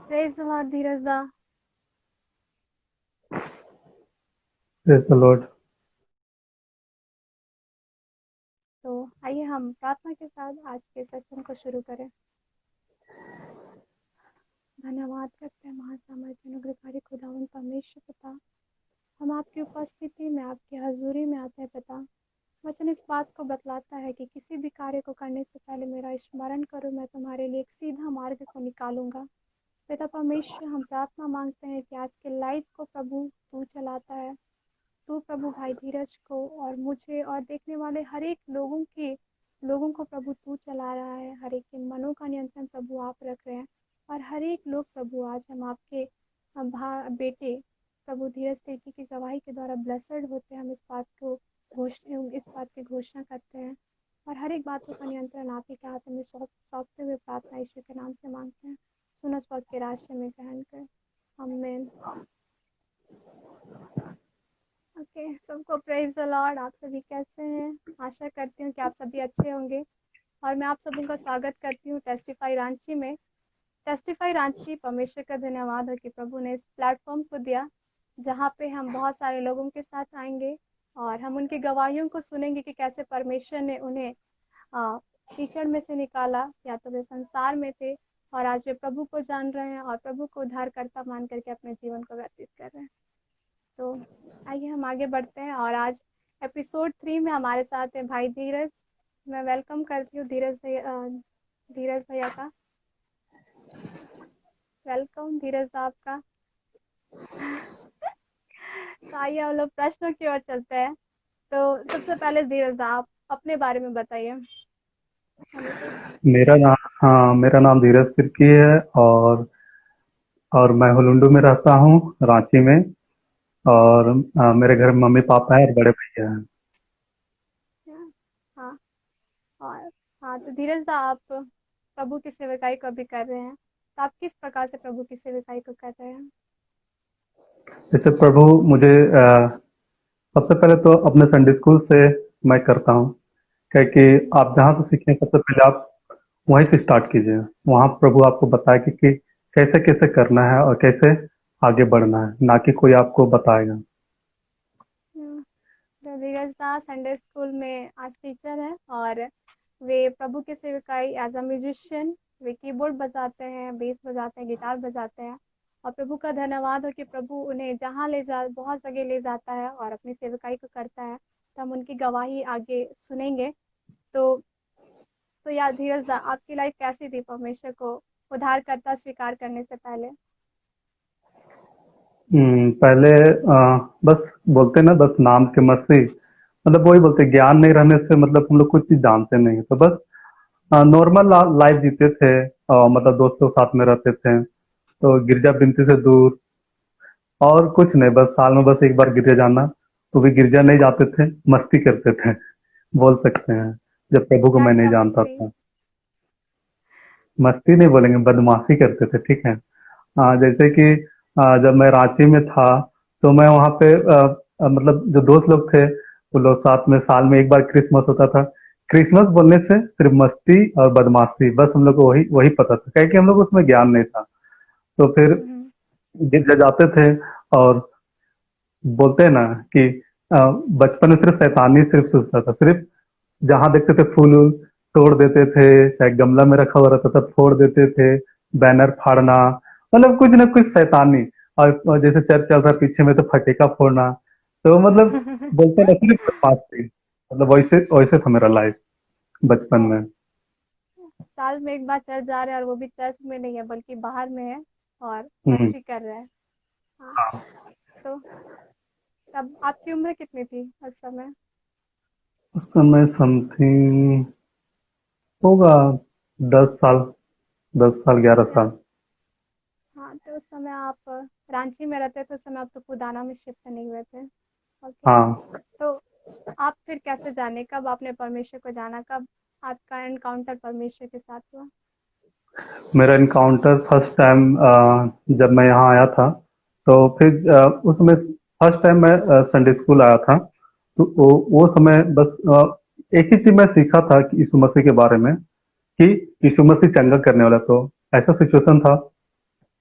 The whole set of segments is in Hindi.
प्रेज द लॉर्ड धीरज दा। Praise the Lord. तो आइए हम प्रार्थना के साथ आज के सेशन को शुरू करें। धन्यवाद करते हैं महासामर्थ्य अनुग्रहकारी खुदावंद परमेश्वर पिता। हम आपकी उपस्थिति में आपकी हजूरी में आते हैं पिता। वचन इस बात को बतलाता है कि किसी भी कार्य को करने से पहले मेरा स्मरण करो, मैं तुम्हारे लिए एक सीधा मार्ग को निकालूंगा। पिता परमेश्वर, हम प्रार्थना मांगते हैं कि आज के लाइव को प्रभु तू चलाता है। तू प्रभु भाई धीरज को और मुझे और देखने वाले हर एक लोगों को प्रभु तू चला रहा है। हर एक के मनों का नियंत्रण प्रभु आप रख रहे हैं। और हर एक लोग प्रभु, आज हम आपके बेटे प्रभु धीरज तिर्की की गवाही के द्वारा ब्लेसड होते हैं। हम इस बात की घोषणा करते हैं और हर एक बातों का नियंत्रण आप ही के हाथ में सौंपते हुए प्रार्थना ईश्वर के नाम से मांगते हैं। सुनो स्वर्ग के रास्ते में ग्रहण कर। आमीन। ओके, सबको प्रेज द लॉर्ड। आप सभी कैसे हैं? आशा करती हूँ कि आप सभी अच्छे होंगे और मैं आप सभी का स्वागत करती हूँ टेस्टिफाई रांची में। टेस्टिफाई रांची, परमेश्वर का धन्यवाद है कि प्रभु ने इस प्लेटफॉर्म को दिया जहाँ पे हम बहुत सारे लोगों के साथ आएंगे और हम उनकी गवाहियों को सुनेंगे कि कैसे परमेश्वर ने उन्हें कीचड़ में से निकाला, या तो वे संसार में थे और आज वे प्रभु को जान रहे हैं और प्रभु को उद्धारकर्ता मान करके अपने जीवन को व्यतीत कर रहे हैं। तो आइए हम आगे बढ़ते हैं और आज एपिसोड 3 में हमारे साथ है भाई धीरज। मैं वेलकम करती हूँ धीरज भैया का। वेलकम धीरज साहब का। तो आइए हम लोग प्रश्नों की ओर चलते हैं। तो सबसे पहले धीरज साहब, आप अपने बारे में बताइए हमें कुछ। मेरा नाम धीरज तिर्की है और मैं हुलुंडू में रहता हूँ, रांची में। और मेरे घर में मम्मी पापा है और बड़े भैया हैं। हाँ। और हाँ, तो धीरज साहब, आप प्रभु की सेवकाई को भी कर रहे हैं, तो आप किस प्रकार से प्रभु की सेवकाई को कर रहे हैं? जैसे प्रभु मुझे सबसे पहले तो अपने संडे स्कूल से मैं करता हूँ, क्योंकि आप जहाँ से सीखें सबसे पहले आप वहीं से स्टार्ट कीजिए। वहाँ प्रभु आपको बताए कि कैसे कैसे करना है और कैसे आगे बढ़ना है, ना कि कोई आपको बताएगा। तो धीरज दा संडे स्कूल में आज टीचर है और वे प्रभु के सेवकाई एज अ म्यूजिशियन, वे कीबोर्ड बजाते हैं, बेस बजाते हैं, गिटार बजाते हैं। और प्रभु का धन्यवाद हो कि प्रभु उन्हें जहाँ ले जा बहुत जगह ले जाता है और अपनी सेवकाई को करता है। तो हम उनकी गवाही आगे सुनेंगे। तो यार धीरज दा, आपकी लाइफ कैसी थी परमेश्वर को उद्धारकर्ता स्वीकार करने से पहले? पहले बस बोलते ना, बस नाम के मसीह, मतलब वही बोलते, ज्ञान नहीं रहने से मतलब हम लोग कुछ चीज जानते नहीं, तो बस नॉर्मल लाइफ जीते थे। मतलब दोस्तों के साथ में रहते थे, तो गिरजा बिनती से दूर, और कुछ नहीं, बस साल में बस एक बार गिरजा जाना। तो भी गिरजा नहीं जाते थे, मस्ती करते थे, बोल सकते हैं, जब प्रभु को क्या मैं नहीं क्या जानता मस्ती? था। मस्ती नहीं बोलेंगे, बदमाशी करते थे, ठीक है। जैसे कि जब मैं रांची में था, तो मैं वहाँ पे मतलब जो दोस्त लोग थे, वो लोग साथ में साल में एक बार क्रिसमस होता था। क्रिसमस बोलने से सिर्फ मस्ती और बदमाशी, बस हम लोग को वही वही पता था, क्या कि हम लोग उसमें ज्ञान नहीं था। तो फिर हम्म। गिरजा जाते थे और बोलते हैं ना कि अ, बचपन में सिर्फ शैतानी सिर्फ सोचता था, सिर्फ जहां देखते थे फूल वूल तोड़ देते थे, चाहे गमला में रखा हुआ रहता था फोड़ देते थे, बैनर फाड़ना, मतलब कुछ ना कुछ शैतानी। और जैसे चर्च चल रहा है पीछे में तो फटेका फोड़ना। तो मतलब बोलते ना, सिर्फ बदमाश थी, मतलब वैसे वैसे था मेरा लाइफ बचपन में। साल में एक बार चर्च जा रहे हैं और वो भी चर्च में नहीं है बल्कि बाहर में है और हम्म। मस्ती कर रहे हैं। हाँ। तो तब आपकी उम्र कितनी थी उस समय? उस समय समथिंग होगा 10 साल, 10 साल, 11 साल। हाँ, तो उस समय आप रांची में रहते थे, उस समय आप तो पुदाना में शिफ्ट नहीं हुए थे। ओके। हाँ, तो आप फिर कैसे जाने, कब आपने परमेश्वर को जाना, कब आपका एनकाउंटर परमेश्वर के साथ हुआ? मेरा इनकाउंटर फर्स्ट टाइम जब मैं यहाँ आया था, तो फिर उसमें फर्स्ट टाइम मैं संडे स्कूल आया था। तो वो समय बस एक ही चीज मैं सीखा था कि यीशु मसीह के बारे में, कि यीशु मसीह चंगा करने वाला। तो ऐसा सिचुएशन था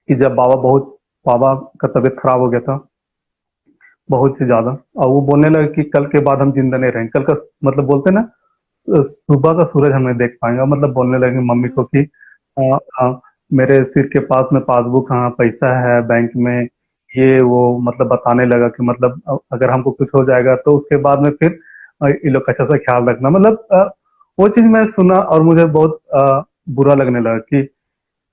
कि जब बाबा का तबीयत खराब हो गया था बहुत ही ज्यादा, और वो बोलने लगे कि कल के बाद हम जिंदा नहीं रहेंगे, कल का मतलब बोलते ना, सुबह का सूरज हम नहीं देख पाएंगे। मतलब बोलने लगे मम्मी को कि अ, मेरे सिर के पास में पासबुक, हाँ पैसा है बैंक में, ये वो मतलब बताने लगा कि मतलब अगर हमको कुछ हो जाएगा तो उसके बाद में फिर ये लोग का अच्छा सा ख्याल रखना। मतलब वो चीज मैं सुना और मुझे बहुत बुरा लगने लगा कि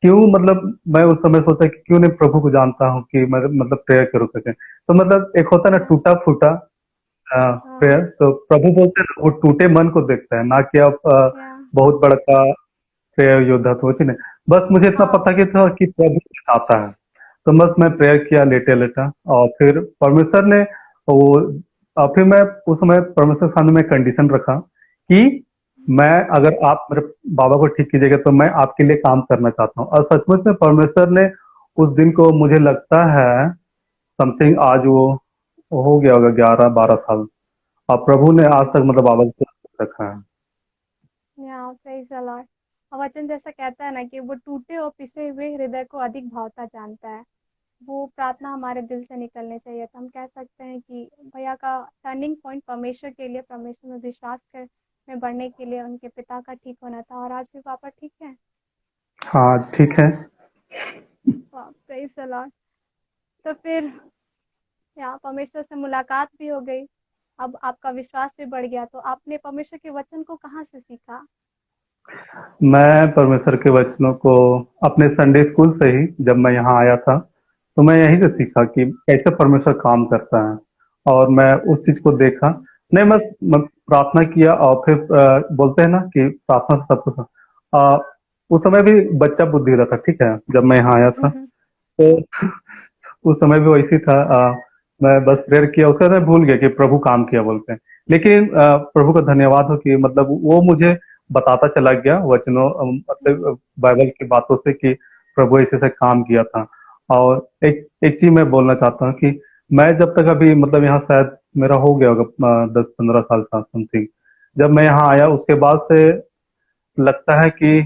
क्यों, मतलब मैं उस समय सोचा कि क्यों नहीं प्रभु को जानता हूँ कि मैं मतलब प्रेयर करूँ करके। तो मतलब एक होता है ना या टूटा फूटा प्रेयर, हाँ तो प्रभु बोलते हैं ना, वो टूटे मन को देखता है, ना कि आप या बहुत बड़का प्रेयर योद्धा तो होती नहीं। बस मुझे इतना हाँ पता कि था कि प्रभु आता है। तो बस मैं प्रेयर किया लेटे लेटा, और फिर परमेश्वर ने वो, और फिर मैं उस समय परमेश्वर के सामने में कंडीशन रखा कि मैं, अगर आप मेरे बाबा को ठीक कीजिएगा तो मैं आपके लिए काम करना चाहता हूँ। और सचमुच में परमेश्वर ने उस दिन को, मुझे लगता है समथिंग आज वो हो गया होगा 11-12 साल, और प्रभु ने आज तक मतलब बाबा को रखा है। Praise the Lord. और वचन जैसा कहता है ना कि वो टूटे और पिसे हुए हृदय को अधिक भावता जानता है। वो प्रार्थना हमारे दिल से निकलनी चाहिए, तो हम कह सकते हैं कि भैया का टर्निंग पॉइंट परमेश्वर के लिए, परमेश्वर में विश्वास कर में बढ़ने के लिए उनके पिता का ठीक होना था, और आज भी पापा ठीक है। हाँ ठीक है। Praise the Lord. तो फिर यहाँ परमेश्वर से मुलाकात भी हो गई, अब आपका विश्वास भी बढ़ गया, तो आपने परमेश्वर के वचन को कहाँ से सीखा? मैं परमेश्वर के वचनों को अपने संडे स्कूल से ही, जब मैं यहाँ आया था तो मैं यहीं से सीखा कि कैसे परमेश्वर काम करता है, और मैं उस चीज को देखा। नहीं, मैं प्रार्थना किया, और फिर बोलते हैं ना कि प्रार्थना से सब कुछ। अ, उस समय भी बच्चा बुद्धि रहा था, ठीक है, जब मैं यहाँ आया था तो उस समय भी वैसी था। मैं बस प्रेयर किया, उसके बाद मैं भूल गया कि प्रभु काम किया बोलते हैं। लेकिन प्रभु का धन्यवाद हो कि मतलब वो मुझे बताता चला गया वचनों, मतलब बाइबल की बातों से, कि प्रभु ऐसे से काम किया था। और एक एक चीज मैं बोलना चाहता हूँ कि मैं जब तक अभी मतलब यहाँ शायद मेरा हो गया होगा 10-15 साल सा समथिंग, जब मैं यहाँ आया उसके बाद से लगता है कि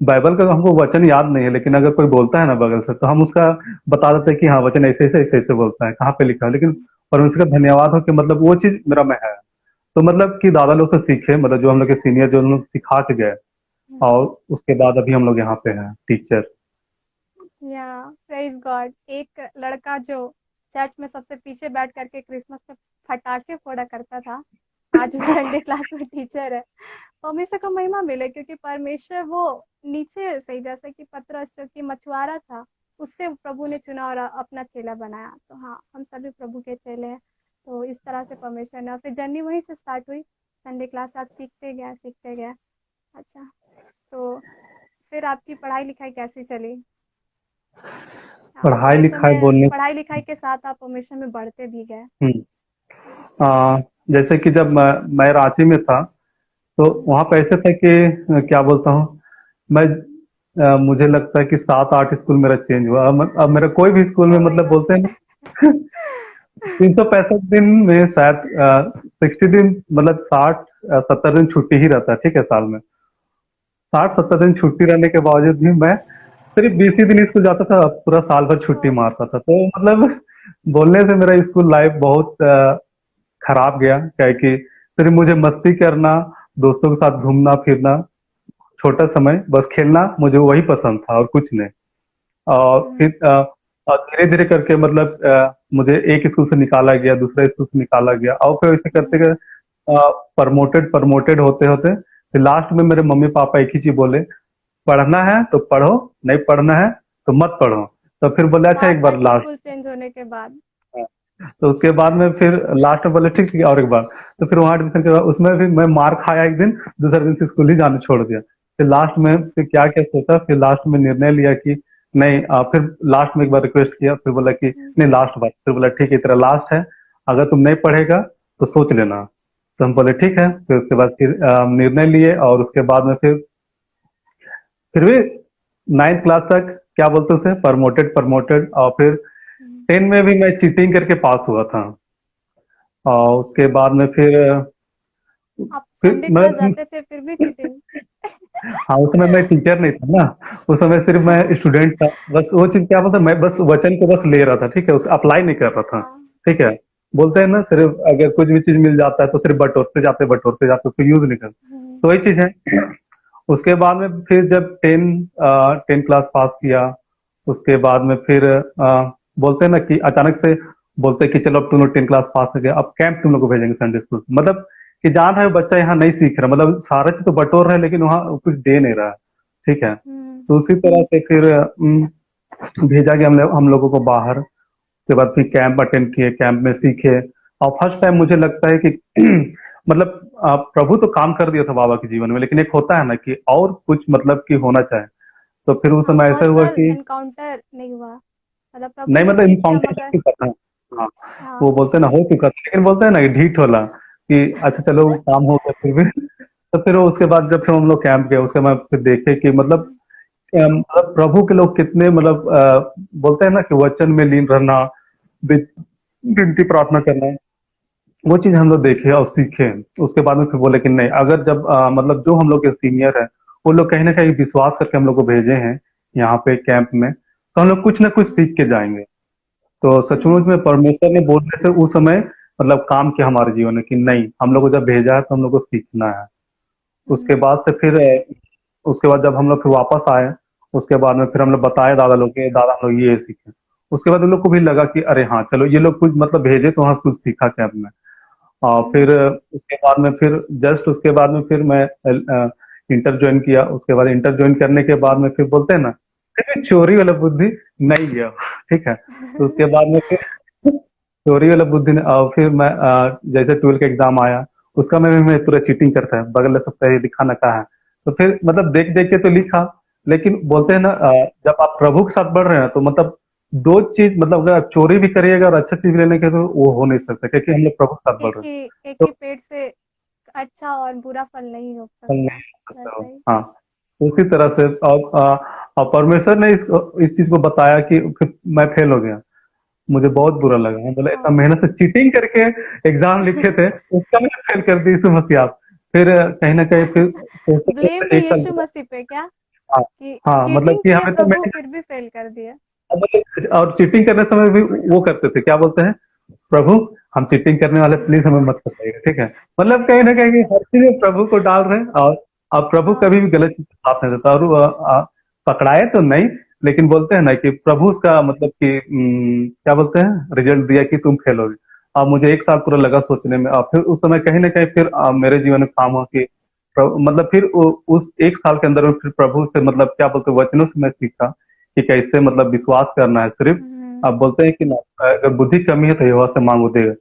बाइबल का हमको वचन याद नहीं है, लेकिन अगर कोई बोलता है ना बगल से तो हम उसका बता देते हैं कि हाँ वचन ऐसे ऐसे ऐसे ऐसे बोलता है, कहाँ पे लिखा है। लेकिन परमेश्वर का धन्यवाद हो कि मतलब वो चीज मेरा में है। तो मतलब कि दादा लोग से सीखे, मतलब जो हम लोग के सीनियर जो हम लोग सिखा के गए, और उसके बाद अभी हम लोग यहाँ पे हैं टीचर। या प्रेज गॉड। एक लड़का जो चर्च में सबसे पीछे बैठ करके क्रिसमस में पटाखे फोड़ा करता था, आज वो संडे क्लास में टीचर है। परमेश्वर का महिमा मिले, क्योंकि परमेश्वर वो नीचे से, जैसे कि पतरस जो कि मछुआरा था, उससे प्रभु ने चुना और अपना चेला बनाया। तो हाँ, हम सभी प्रभु के चेले हैं। तो इस तरह से परमेश्वर ने, और फिर जर्नी वहीं से स्टार्ट हुई, संडे क्लास आप सीखते गए सीखते गए। अच्छा, तो फिर आपकी पढ़ाई लिखाई कैसी चली? हाँ, पढ़ाई परमेश्वर लिखाई में, बोलने। पढ़ाई लिखाई के साथ आप परमेश्वर में बढ़ते भी गए। हम्म, हाँ। जैसे कि जब मैं रांची में था तो हम्म। वहां पे ऐसे था कि क्या बोलता हूँ मैं, मुझे लगता है कि 7-8 स्कूल मेरा चेंज हुआ। अब मेरा कोई भी स्कूल में ओ माय मतलब गॉड। बोलते हैं ना 365 दिन में शायद 60 दिन, मतलब 60-70 दिन छुट्टी ही रहता है, ठीक है, साल में 60-70 दिन छुट्टी रहने के बावजूद भी मैं सिर्फ 20 ही दिन स्कूल जाता था, पूरा साल भर छुट्टी ओ, मारता था। तो मतलब बोलने से मेरा स्कूल लाइफ बहुत खराब गया, क्या है कि सिर्फ मुझे मस्ती करना, दोस्तों के साथ घूमना फिरना, छोटा समय बस खेलना, मुझे वही पसंद था और कुछ नहीं। और हम्म, फिर धीरे धीरे करके मतलब मुझे एक स्कूल से निकाला गया, दूसरे स्कूल से निकाला गया, और फिर ऐसे करते हम्म, करते प्रमोटेड प्रमोटेड होते होते फिर लास्ट में मेरे मम्मी पापा एक ही चीज बोले, पढ़ना है तो पढ़ो, नहीं पढ़ना है तो मत पढ़ो। तो फिर बोले अच्छा बात एक बार तक लास्ट। स्कूल चेंज होने के बाद। तो उसके बाद में फिर लास्ट में बोले ठीक ठीक है, और एक बार। तो फिर वहां एडमिशन के बाद उसमें भी मैं मार खाया एक दिन, दूसरे दिन से स्कूल ही जाना छोड़ दिया। फिर लास्ट में फिर क्या क्या सोचा, फिर लास्ट में निर्णय लिया कि नहीं, फिर लास्ट में एक बार रिक्वेस्ट किया, फिर बोला कि हम्म, नहीं लास्ट बार, फिर बोला ठीक है तेरा लास्ट है, अगर तुम नहीं पढ़ेगा तो सोच लेना। तो हम बोले ठीक है, फिर उसके बाद फिर निर्णय लिए, और उसके बाद में फिर भी 9th क्लास तक क्या बोलते उसे, प्रमोटेड प्रमोटेड, और फिर हम्म। 10 में भी मैं चीटिंग करके पास हुआ था। और उसके बाद में फिर आप फिर संडे मैं क्लास जाते थे फिर भी चीटिंग? हाँ, उस समय मैं टीचर नहीं था ना, उस समय सिर्फ मैं स्टूडेंट था। बस वो चीज़ क्या बोलते हैं, मैं बस वचन को बस ले रहा था, ठीक है? उसे अप्लाई नहीं कर रहा था, हाँ ठीक है? बोलते हैं हाँ। ना सिर्फ अगर कुछ भी चीज़ मिल जाता है तो सिर्फ बटोरते जाते उसको यूज़ नहीं करते। हम्म। तो वही चीज़ है। उसके बाद में फिर जब 10 क्लास पास किया, उसके बाद में फिर बोलते हैं ना कि अचानक से बोलते हैं कि चलो अब तुम लोग 10 क्लास पास हो गए, अब कैंप तुम लोग को भेजेंगे संडे स्कूल। मतलब कि जान रहा है बच्चा यहाँ नहीं सीख रहा, मतलब सारा चीज़ तो बटोर रहा है लेकिन वहाँ कुछ दे नहीं रहा है, ठीक है? हम्म। तो उसी तरह से फिर भेजा गया हम लोगों को बाहर। उसके बाद फिर कैंप अटेंड किए, कैंप में सीखे। और फर्स्ट टाइम मुझे लगता है कि मतलब प्रभु तो काम कर दिया था बाबा के जीवन में, लेकिन एक होता है ना कि और कुछ मतलब कि होना चाहे। तो फिर उस हाँ, समय ऐसा हुआ पर्सनल कि एनकाउंटर नहीं हुआ, मतलब प्रभु नहीं, ने मतलब ठीक किया इनकाउंटर हो मगर। चुका था। हाँ, वो हाँ। बोलते हैं ना हो चुका था, लेकिन बोलते हैं ना कि ढीठ होला कि अच्छा चलो काम हो गया फिर भी। तो फिर वो उसके बाद जब फिर हम लोग कैंप गए, उसके बाद फिर देखे कि मतलब हम्म। मतलब प्रभु के लोग कितने मतलब बोलते हैं ना कि वचन में लीन रहना, वि- विनती प्रार्थना करना, वो चीज हम लोग देखे और सीखे। उसके बाद में फिर बोले कि नहीं, अगर जब मतलब जो हम लोग के सीनियर है वो लोग कहीं ना कहीं विश्वास करके हम लोग को भेजे हैं यहाँ पे कैंप में, तो हम लोग कुछ ना कुछ सीख के जाएंगे। तो सचमुच में परमेश्वर ने बोलने से उस समय मतलब काम किया हमारे जीवन में कि नहीं, हम लोग को जब भेजा है तो हम लोग को सीखना है। उसके हम्म। बाद से फिर उसके बाद जब हम लोग फिर वापस आए, उसके बाद में फिर हम लोग बताए दादा लोग के, दादा हम लोग ये सीखे। उसके बाद उन लोग को भी लगा कि अरे हाँ चलो ये लोग कुछ मतलब भेजे तो हाँ कुछ सीखा कैंप में। हम्म। फिर उसके बाद में फिर जस्ट उसके बाद में फिर मैं इंटर ज्वाइन किया। उसके बाद इंटर ज्वाइन करने के बाद में फिर बोलते हैं ना फिर भी चोरी वाला बुद्धि नहीं गया, ठीक है? तो उसके बाद में फिर चोरी वाला बुद्धि फिर मैं जैसे 12 का एग्जाम आया, उसका मैं पूरा चीटिंग करता है, बगल में सबका ये लिखा ना कहा है। तो फिर मतलब देख देख के तो लिखा, लेकिन बोलते हैं ना जब आप प्रभु के साथ बढ़ रहे हैं तो मतलब दो चीज, मतलब अगर आप चोरी भी करिएगा और अच्छा चीज भी लेने के तो वो हो नहीं सकता, क्योंकि हम लोग प्रभु के साथ बढ़ एक रहे हैं। ही एक तो ही पेड़ से अच्छा और बुरा फल नहीं हो फल सकता, नहीं हो सकता हो। वैसा ही। हाँ, तो उसी तरह से और परमेश्वर ने इस चीज को बताया कि फिर मैं फेल हो गया। मुझे बहुत बुरा लगा, मैं बोला इतना हाँ। मेहनत से चीटिंग करके एग्जाम लिखे थे, उसका मैंने फेल कर दी यीशु मसीह आप। फिर कहीं ना कहीं फिर सोचते ब्लेम सोचते भी एक साल यीशु बाद, मसीह पे क्या, हाँ कि हाँ, मतलब चीटिंग कि किए हमें तो प्रभु मैंने फिर भी फेल कर दिया। मतलब और चीटिंग करने समय भी वो करते थे, क्या बोलते हैं, प्रभु हम चीटिंग करने वाले प्लीज हमें मत बताइएगा, ठीक है? मतलब कहीं ना कहीं हर चीज में प्रभु को डाल रहे हैं। और अब प्रभु हाँ। कभी भी गलत चीज का साथ नहीं देता, और पकड़ाए तो नहीं, लेकिन बोलते हैं ना कि प्रभु उसका मतलब कि क्या बोलते हैं, रिजल्ट दिया कि तुम फेल हो गए। अब मुझे एक साल पूरा लगा सोचने में, और फिर उस समय कहीं ना कहीं फिर मेरे जीवन में काम हुआ कि मतलब फिर उस एक साल के अंदर में फिर प्रभु से मतलब क्या बोलते हैं वचनों से मैं सीखा कि कैसे मतलब विश्वास करना है सिर्फ। हम्म। आप बोलते हैं कि ना अगर बुद्धि कमी है तो यहोवा से मांगो देगा।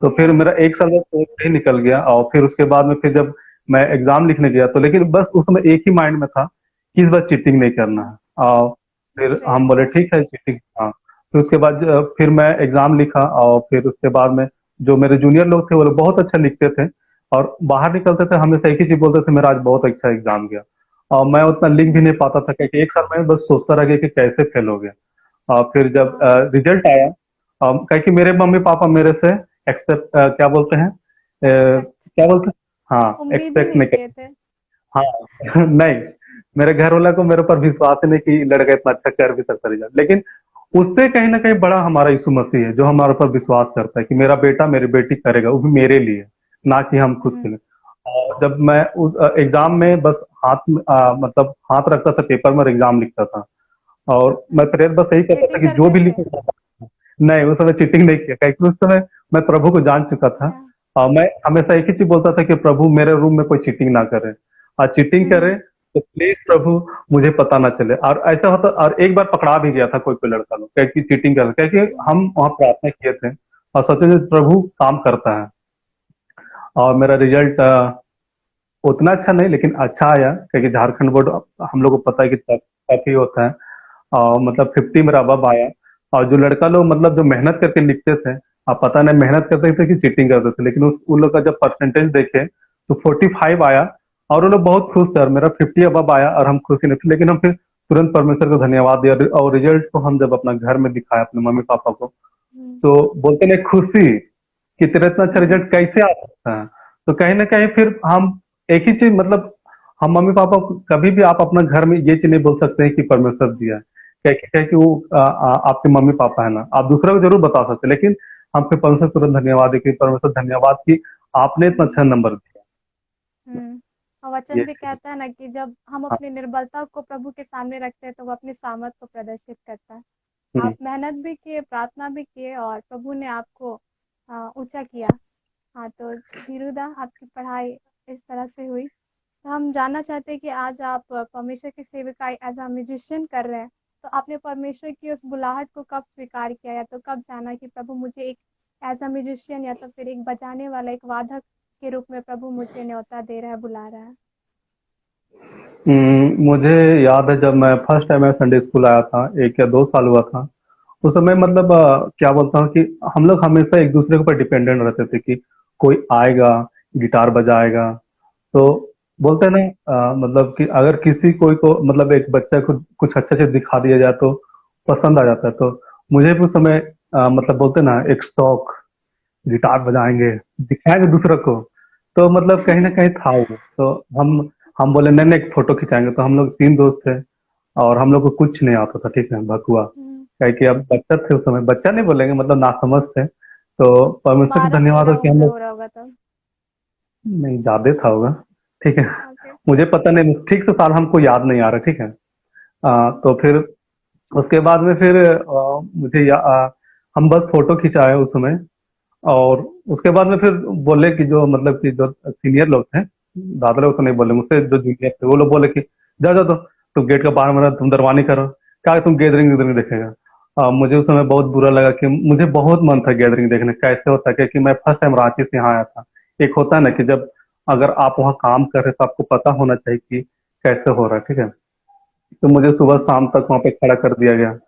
तो फिर या। मेरा एक साल बस ऐसे ही निकल गया, और फिर उसके बाद में फिर जब मैं एग्जाम लिखने गया तो लेकिन बस उस समय एक ही माइंड में था कि इस बार चीटिंग नहीं करना है। और फिर प्रेज हम बोले गॉड। ठीक है चीटिंग, हाँ। फिर उसके बाद फिर मैं एग्जाम लिखा, और फिर उसके बाद में जो मेरे जूनियर लोग थे वो लोग बहुत अच्छा लिखते थे, और बाहर निकलते थे हमेशा एक ही चीज बोलते थे, मेरा आज बहुत अच्छा एग्जाम गया। और मैं उतना लिख भी नहीं पाता था क्योंकि एक साल में बस सोचता रह गया कि कैसे फेल हो गया। और फिर जब हाँ, रिजल्ट आया, क्या कि मेरे मम्मी पापा मेरे से एक्सेप्ट क्या बोलते हैं, एक्सपेक्ट, क्या बोलते हैं, हाँ उम्मीद ही एक्सपेक्ट नहीं नहीं किए कर, थे। हाँ नहीं, मेरे घर वाला को मेरे ऊपर विश्वास ही नहीं कि लड़का इतना अच्छा कर भी सकता रिजल्ट। लेकिन उससे कहीं ना कहीं बड़ा हमारा यीशु मसीह है जो हमारे ऊपर विश्वास करता है कि मेरा बेटा मेरी बेटी करेगा, वो भी मेरे लिए, ना कि हम खुद के हम्म। लिए। और जब मैं उस एग्जाम में बस मतलब हाथ रखता था पेपर में और एग्जाम लिखता था, और मैं प्रेयर बस यही करता था चीटिंग कि जो करते भी थे। लिखूंगा। नहीं, उस समय चीटिंग नहीं किया क्योंकि उस समय मैं प्रभु को जान चुका था। या। और मैं हमेशा एक ही चीज बोलता था कि प्रभु मेरे रूम में कोई चीटिंग ना करे, और चीटिंग करे हम्म। तो प्लीज प्रभु मुझे पता ना चले। और ऐसा होता, और एक बार पकड़ा भी गया था कोई कोई लड़का लोग क्योंकि चीटिंग कर, क्योंकि हम्म। हम वहाँ प्रार्थना किए थे और सच में प्रभु काम करता है। और मेरा रिजल्ट उतना अच्छा नहीं लेकिन अच्छा आया, क्योंकि झारखंड बोर्ड हम लोग को पता है कि टफ ही होता है। और मतलब 50 मेरा अबव आया। और जो लड़का लोग मतलब जो मेहनत करके लिखते थे, आप पता नहीं मेहनत करते थे कि चीटिंग करते थे, लेकिन उन लोग का जब परसेंटेज देखे तो 45 आया, और वो लोग बहुत खुश थे। और मेरा 50 अबव आया और हम खुशी नहीं थे, लेकिन हम फिर तुरंत परमेश्वर को धन्यवाद दिया। और रिजल्ट को हम जब अपना घर में दिखाया अपने मम्मी पापा को, हम्म। तो बोलते नहीं खुशी कि तेरा इतना अच्छा हम्म। रिजल्ट कैसे आ सकता है। तो कहीं ना कहीं फिर हम एक ही चीज मतलब हम मम्मी पापा को कभी भी आप अपना घर में ये चीज नहीं बोल सकते हैं कि परमेश्वर दिया है। क्या कि वो आपके मम्मी पापा है ना, आप दूसरे को जरूर बता सकते हैं, लेकिन हम फिर परमेश्वर को तुरंत धन्यवाद है कि परमेश्वर धन्यवाद कि आपने इतना अच्छा हम्म। नंबर दिया। हम्म। और वचन ये भी चीज। कहता है ना कि जब हम हाँ। अपनी निर्बलता को प्रभु के सामने रखते हैं तो वो अपनी सामर्थ को प्रदर्शित करता है। हम्म। आप मेहनत भी किए, प्रार्थना भी किए, और प्रभु ने आपको ऊंचा किया। हाँ, तो धीरुदा, आपकी पढ़ाई इस तरह से हुई। तो हम जानना चाहते हैं कि आज आप परमेश्वर की सेविकाई एज अ म्यूजिशियन कर रहे हैं। तो आपने परमेश्वर की उस बुलाहट को कब स्वीकार किया, या तो कब जाना कि प्रभु मुझे एक एज अ म्यूजिशियन या तो फिर एक बजाने वाला, एक वादक के रूप में प्रभु मुझे न्योता दे रहा है, बुला रहा है। मुझे याद है जब मैं फर्स्ट टाइम मैं संडे स्कूल आया था, 1 या 2 साल हुआ था। उस समय मतलब क्या बोलता हूँ कि हम लोग हमेशा एक दूसरे के ऊपर डिपेंडेंट रहते थे कि कोई आएगा, गिटार बजाएगा। तो बोलते हैं ना, मतलब कि अगर किसी कोई को मतलब एक बच्चा को कुछ अच्छा से दिखा दिया जाए तो पसंद आ जाता है। तो मुझे भी उस समय मतलब बोलते हैं ना, एक शौक, गिटार बजाएंगे, दिखाएंगे दूसरे को। तो मतलब कहीं ना कहीं था वो। तो हम बोले नहीं नहीं, एक फोटो खिंचाएंगे। तो हम लोग 3 दोस्त थे और हम लोग को कुछ नहीं आता था, ठीक है, भकुआ। हम्म। क्या कि अब बच्चा थे उस समय, बच्चा नहीं बोलेंगे, मतलब नासमझ थे। तो परमेश्वर का बारह धन्यवाद तेरह हो कि हम उम्र लोग, हो रहा होगा तब। नहीं ज्यादा था होगा, ठीक है। ओके। मुझे पता नहीं, ठीक से साल हमको याद नहीं आ रहा, ठीक है। हम्म। तो फिर उसके बाद में फिर हम बस फोटो खिंचाए उस समय। और उसके बाद में फिर बोले कि जो मतलब कि जो सीनियर लोग थे, दादा लोग तो नहीं बोले, मुझसे जो जूनियर थे वो लोग बोले कि जा जा, तो तुम गेट का बाहर मत, तुम दरवानी करो, क्या तुम गैदरिंग वैदरिंग देखेगा। मुझे उस समय बहुत बुरा लगा कि मुझे बहुत मन था गैदरिंग देखने का, कैसे होता है, क्योंकि मैं फर्स्ट टाइम रांची से यहाँ आया था। एक होता है ना कि जब अगर आप वहाँ काम कर रहे हैं तो आपको पता होना चाहिए कि कैसे हो रहा है, ठीक है। तो मुझे सुबह हम्म। शाम तक वहाँ पे खड़ा कर दिया गया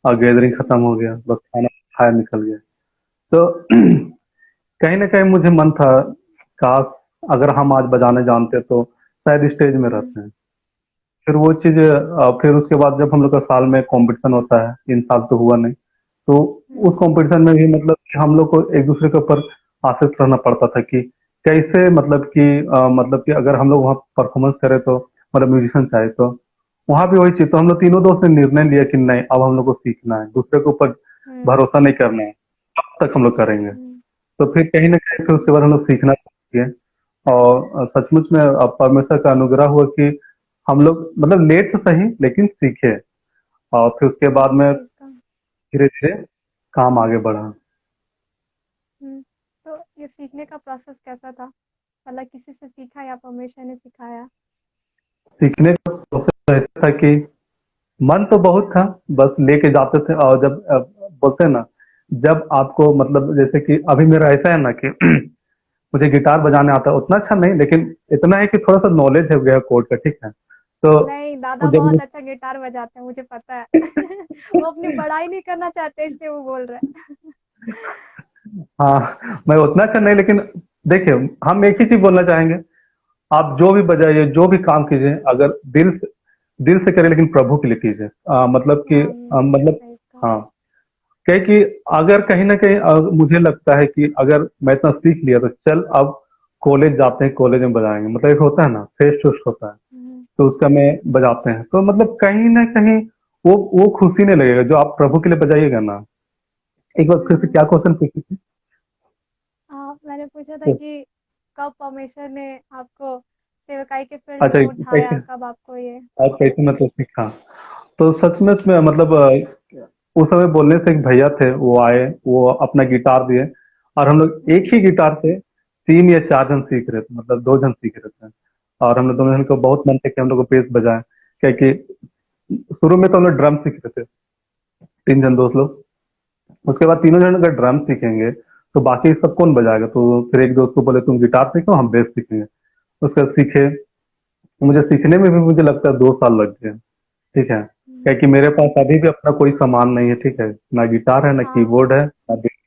और गैदरिंग खत्म हो गया, बस खाना खाया निकल गया। तो कहीं ना कहीं मुझे मन था, काश अगर हम आज बजाने जानते तो शायद स्टेज में हम्म। रहते हैं। फिर वो चीज फिर उसके बाद जब हम लोग का साल में कंपटीशन होता है, इन साल तो हुआ नहीं। तो उस हम्म। कंपटीशन में भी मतलब कि हम लोग को एक दूसरे के ऊपर आश्रित रहना पड़ता था कि कैसे मतलब कि अगर हम लोग वहाँ परफॉर्मेंस करें तो मतलब म्यूजिशियन चाहे तो वहाँ भी वही चीज। तो हम लोग तीनों दोस्त ने निर्णय लिया कि नहीं, अब हम लोग को सीखना है, दूसरे के ऊपर हम्म। भरोसा नहीं करना है, अब तक हम लोग करेंगे। हम्म। तो फिर कहीं ना कहीं फिर उसके बाद हम लोग सीखना शुरू किए। और सचमुच में परमेश्वर का अनुग्रह हुआ कि हम लोग मतलब लेट से सही लेकिन सीखे। और फिर उसके बाद में प्रेज का। धीरे धीरे काम आगे बढ़ा। हम्म। तो ये सीखने का प्रोसेस कैसा था? मतलब किसी से सीखा या परमेश्वर ने सिखाया? सीखने का प्रोसेस ऐसा था कि मन तो बहुत था, बस लेके जाते थे। और जब बोलते हैं ना, जब आपको मतलब जैसे कि अभी मेरा ऐसा है ना कि मुझे गिटार बजाने आता है, उतना अच्छा नहीं, लेकिन इतना है कि थोड़ा सा नॉलेज है गया कोड का, ठीक है। तो नहीं, दादा जब बहुत अच्छा गिटार बजाते हैं, मुझे पता है। वो अपनी बड़ाई नहीं करना चाहते इसलिए वो बोल रहे हैं। हाँ, मैं उतना अच्छा नहीं, लेकिन देखिए, हम एक ही चीज बोलना चाहेंगे, आप जो भी बजाइए, जो भी काम कीजिए, अगर दिल से करें, लेकिन प्रभु के लिए कीजिए। मतलब कि मतलब प्रेज का। हाँ, क्या कि अगर कहीं ना कहीं मुझे लगता है कि अगर मैं इतना सीख लिया तो चल अब कॉलेज जाते हैं, कॉलेज में बजाएंगे, मतलब एक होता है ना फेस्ट टूस्ट होता है, हम्म। तो उसका में बजाते हैं, तो मतलब कहीं ना कहीं वो खुशी नहीं लगेगा जो आप प्रभु के लिए बजाइएगा ना। एक बार फिर से हम्म। क्या क्वेश्चन पूछी थी? मैंने पूछा था तो, कि कब परमेश्वर ने आपको सेवकाई के फील्ड में अच्छा, उठाया, कैसे कब आपको ये। और कैसे मतलब सीखा। तो सच में मतलब उस समय बोलने से एक भैया थे, वो आए, वो अपना गिटार दिए, और हम लोग हम्म। एक ही गिटार से 3 या 4 जन सीख रहे थे, मतलब 2 जन सीख रहे थे। और हम लोग दोनों जन को बहुत मन था कि हम लोग को बेस बजाए, क्योंकि शुरू में तो हम लोग ड्रम सीख रहे थे, 3 जन दोस्त लोग। उसके बाद तीनों जन अगर ड्रम सीखेंगे तो बाकी सब कौन बजाएगा। तो फिर एक दोस्त को बोले तुम गिटार सीखो, हम बेस सीखेंगे। उसका सीखे। मुझे सीखने में भी मुझे लगता है 2 साल लग गए, ठीक है। क्या हम्म। कि मेरे पास अभी भी अपना कोई सामान नहीं है, ठीक है, ना गिटार है, ना हाँ, कीबोर्ड है, ना बेस,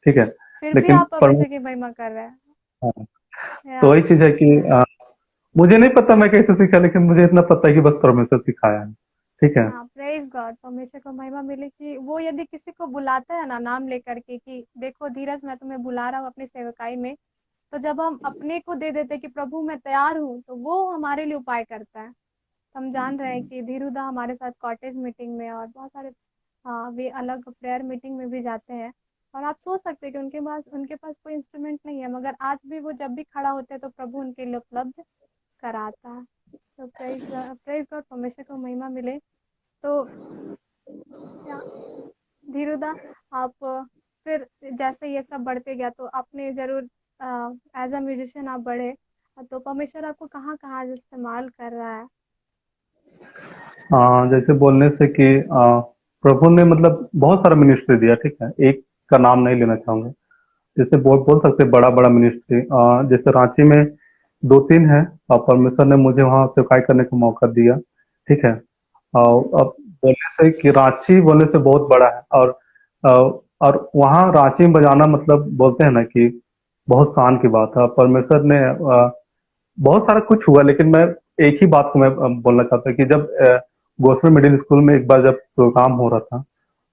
ठीक है। फिर भी लेकिन आप परमेश्वर की महिमा कर रहे हैं। हाँ, तो या। वही चीज है कि मुझे नहीं पता मैं कैसे सीखा, लेकिन मुझे इतना पता है कि बस परमेश्वर सिखाया है, ठीक है। हाँ, प्रेज गॉड, परमेश्वर को महिमा मिले कि वो यदि किसी को बुलाता है ना नाम लेकर के कि देखो धीरज, मैं तुम्हें बुला रहा हूँ अपनी सेवकाई में, तो जब हम अपने को दे देते कि प्रभु मैं तैयार हूँ, तो वो हमारे लिए उपाय करता है। तो हम जान रहे हैं कि धीरुदा हमारे साथ कॉटेज मीटिंग में और बहुत सारे, हाँ, वे अलग प्रेयर मीटिंग में भी जाते हैं। और आप सोच सकते हैं कि उनके पास कोई इंस्ट्रूमेंट नहीं है, मगर आज भी वो जब भी खड़ा होते हैं तो प्रभु उनके लिए उपलब्ध कराता है। तो प्रेज गॉड, परमेश्वर को महिमा मिले। तो क्या धीरुदा, आप फिर जैसे ये सब बढ़ते गया तो आपने जरूर एज अ म्यूजिशियन आप बढ़े, तो परमेश्वर आपको कहाँ कहाँ इस्तेमाल कर रहा है? जैसे बोलने से कि प्रभु ने मतलब बहुत सारा मिनिस्ट्री दिया, ठीक है, एक का नाम नहीं लेना चाहूंगा। जैसे बोल बोल सकते हैं बड़ा बड़ा मिनिस्ट्री, जैसे रांची में दो तीन है, और परमेश्वर ने मुझे वहाँ सेवकाई करने का मौका दिया, ठीक है। हम्म। अब बोलने से कि रांची बोलने से बहुत बड़ा है, अ, और वहाँ रांची में बजाना मतलब बोलते हैं ना कि बहुत शान की बात है। परमेश्वर ने बहुत सारा कुछ हुआ, लेकिन मैं एक ही बात को मैं बोलना चाहता हूँ कि जब गोस्वामी मिडिल स्कूल में एक बार जब प्रोग्राम हो रहा था,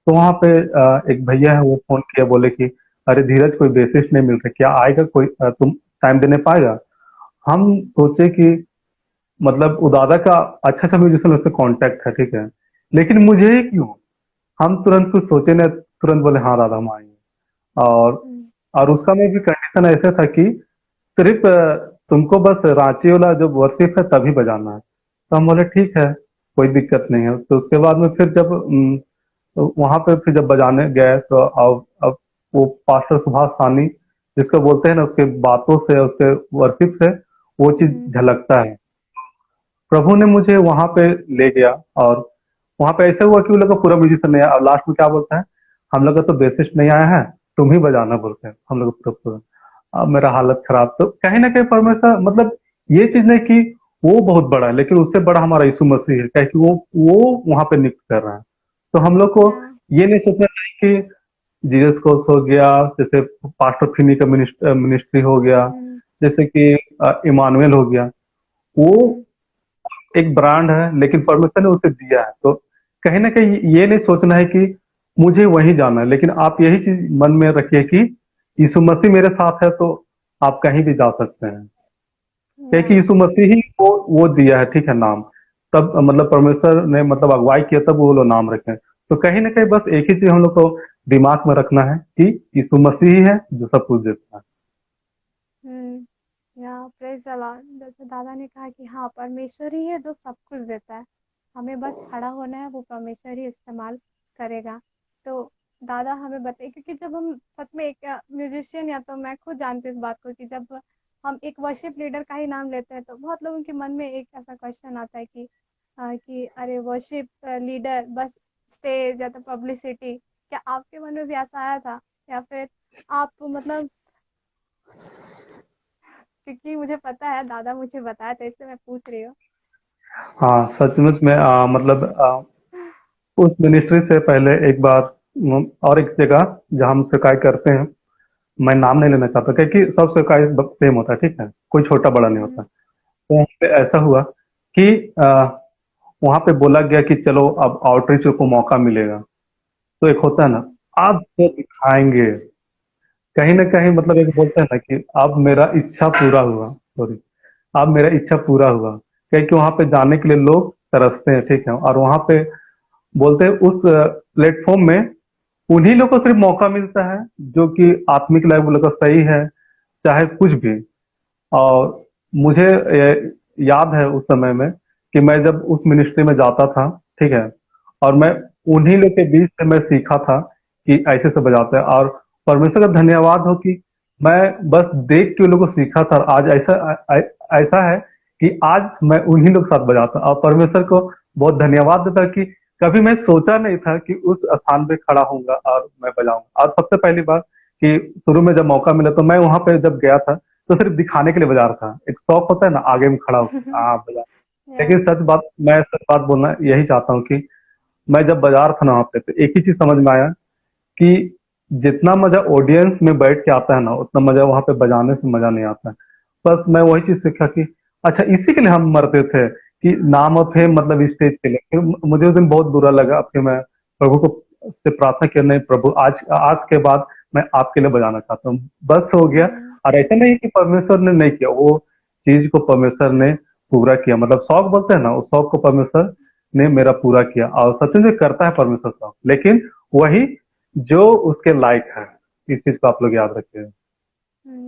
तो वहाँ पे एक भैया है, वो फोन किया, बोले कि अरे धीरज, कोई बेसिस्ट नहीं मिल रहा, क्या आएगा कोई, तुम टाइम देने पाएगा। हम सोचे कि मतलब उदादा का अच्छा सा म्यूजिशियन उससे कांटेक्ट है, ठीक है, लेकिन मुझे ही क्यों। हम तुरंत कुछ सोचे ना, तुरंत बोले हाँ दादा हम आएंगे। और हम्म। और उसका में भी कंडीशन ऐसा था कि सिर्फ तुमको बस रांची वाला जो वर्शिप है तभी बजाना है। तो हम बोले ठीक है, कोई दिक्कत नहीं है। तो उसके बाद में फिर जब तो वहां पे फिर जब बजाने गए, तो अब वो पास्टर सुभाष सानी जिसको बोलते हैं ना, उसके बातों से, उसके वर्शिप से वो चीज हम्म। झलकता है। प्रभु ने मुझे वहां पे ले गया, और वहां पे ऐसा हुआ कि वो लोग का पूरा म्यूजिशियन नहीं आया, और लास्ट में क्या बोलता है, हम लोग का तो बेसिस्ट नहीं आया है, तुम ही बजाना, बोलते हैं हम लोग का पूरा पूरा। अब मेरा हालत खराब। तो कहीं ना कहीं परमेश्वर मतलब ये चीज नहीं कि वो बहुत बड़ा है, लेकिन उससे बड़ा हमारा यीशु मसीह है, क्या कि वो वहां पे नियुक्त कर रहा है। तो हम लोग को या। ये नहीं सोचना चाहिए कि जीसस कोर्स हो गया, जैसे पास्टर फिनी का मिनिस्ट्री हो गया, हम्म। जैसे कि इमानुएल हो गया, वो हम्म। एक ब्रांड है, लेकिन परमेश्वर ने उसे दिया है। तो कहीं ना कहीं ये नहीं सोचना है कि मुझे वहीं जाना है, लेकिन आप यही चीज मन में रखिए कि यीशु मसीह मेरे साथ है, तो आप कहीं भी जा सकते हैं, या। क्योंकि यीशु मसीह ही वो दिया है, ठीक है, नाम। तब मतलब परमेश्वर ने मतलब अगुवाई किया, तब वो लोग नाम रखे। तो कहीं ना कहीं बस एक ही चीज हम लोग को दिमाग में रखना है कि यीशु मसीह ही है जो सब कुछ देता है। या प्रेज द लॉर्ड। जैसे दादा ने कहा कि हाँ, परमेश्वर ही है जो सब कुछ देता है, हमें बस खड़ा होना है, वो परमेश्वर ही इस्तेमाल करेगा। तो दादा हमें बताइए, क्योंकि जब हम सच में एक म्यूजिशियन, या तो मैं खुद जानती हूँ इस बात को कि जब हम एक वर्शिप लीडर का ही नाम लेते हैं तो बहुत लोगों के मन में एक ऐसा क्वेश्चन आता है कि अरे वर्शिप लीडर बस स्टेज या तो पब्लिसिटी। क्या आपके मन में भी ऐसा आया था, या फिर आप मतलब, क्योंकि मुझे पता है दादा मुझे बताया था इसलिए मैं पूछ रही हूँ। हाँ, सचमुच में मतलब उस मिनिस्ट्री से पहले एक बार और एक जगह जहाँ हम सिकाई करते हैं, मैं नाम नहीं लेना चाहता, क्योंकि सब सिकाई सेम होता है, ठीक है, कोई छोटा बड़ा नहीं होता। हम्म। तो वहाँ पे ऐसा हुआ कि वहां पे बोला गया कि चलो अब आउटरीच को मौका मिलेगा। तो एक होता है ना, हम्म। आप तो दिखाएंगे, कहीं ना कहीं मतलब एक बोलते हैं ना कि अब मेरा इच्छा पूरा हुआ, सॉरी, अब मेरा इच्छा पूरा हुआ। क्योंकि वहां पे जाने के लिए लोग तरसते हैं, ठीक है, और वहां पे बोलते हैं उस प्लेटफॉर्म में उन्हीं लोग को सिर्फ मौका मिलता है जो कि आत्मिक लेवल का सही है, चाहे कुछ भी। और मुझे याद है उस समय में कि मैं जब उस मिनिस्ट्री में जाता था, ठीक है, और मैं हम्म। उन्हीं लोग के बीच से मैं सीखा था कि ऐसे से बजाते हैं। और परमेश्वर का धन्यवाद हो कि मैं बस देख के उन लोगों को सीखा था, और आज ऐसा है कि आज मैं उन्हीं लोग के साथ बजाता हूं। और परमेश्वर को बहुत धन्यवाद देता कि कभी मैं सोचा नहीं था कि उस स्थान पे खड़ा होऊंगा और मैं बजाऊंगा। और सबसे पहली बात कि शुरू में जब मौका मिला, तो मैं वहां पे जब गया था तो सिर्फ दिखाने के लिए बजा रहा था। एक शौक होता है ना, आगे में खड़ा होकर बजा। या। लेकिन सच बात बोलना यही चाहता हूँ कि मैं जब बजा रहा था ना वहां पे, तो एक ही चीज समझ में आया कि जितना मजा ऑडियंस में बैठ के आता है ना, उतना मजा वहां पे बजाने से मजा नहीं आता है। बस मैं वही चीज सीखा कि अच्छा, इसी के लिए हम मरते थे कि नाम और फेम मतलब स्टेज के लिए। फिर मुझे उस दिन बहुत बुरा लगा। फिर मैं प्रभु को से प्रार्थना किया, नहीं प्रभु, आज आज के बाद मैं आपके लिए बजाना चाहता हूँ, बस हो गया। और ऐसा नहीं कि परमेश्वर ने नहीं किया, वो चीज को परमेश्वर ने पूरा किया। मतलब शौक बोलते हैं ना, उस शौक को परमेश्वर ने मेरा पूरा किया, और सच में करता है परमेश्वर शौक, लेकिन वही जो उसके लायक है। इस चीज को आप लोग याद रखिए।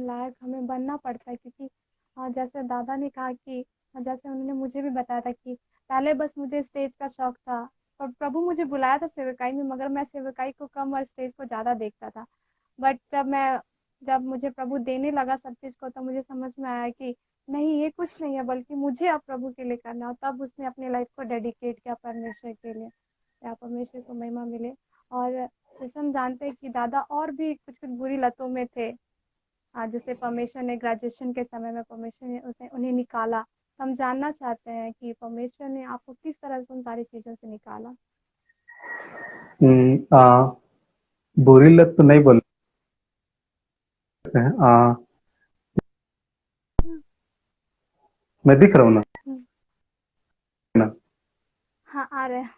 लायक हमें बनना पड़ता है, क्योंकि जैसे दादा ने कहा कि जैसे उन्होंने मुझे भी बताया था कि पहले बस मुझे स्टेज का शौक था, और प्रभु मुझे बुलाया था सेवकाई में, मगर मैं सेवकाई को कम और स्टेज को ज़्यादा देखता था। बट जब मुझे प्रभु देने लगा सब चीज़ को, तो मुझे समझ में आया कि नहीं, ये कुछ नहीं है, बल्कि मुझे अब प्रभु के लिए करना। और तब उसने अपनी लाइफ को डेडिकेट किया परमेश्वर के लिए, या परमेश्वर को महिमा मिले। और जैसे हम जानते हैं कि दादा और भी कुछ कुछ बुरी लतों में थे, जैसे परमेश्वर ने ग्रेजुएशन के समय में परमेश्वर ने उसे उन्हें निकाला। तो हम जानना चाहते हैं कि परमेश्वर ने आपको किस तरह से उन सारी चीज़ों से निकाला। हम्म, बुरी लत तो नहीं बोल सकते हैं। हम्म। मैं दिख रहा हूँ ना? हम्म। ना? हाँ, आ रहे हैं।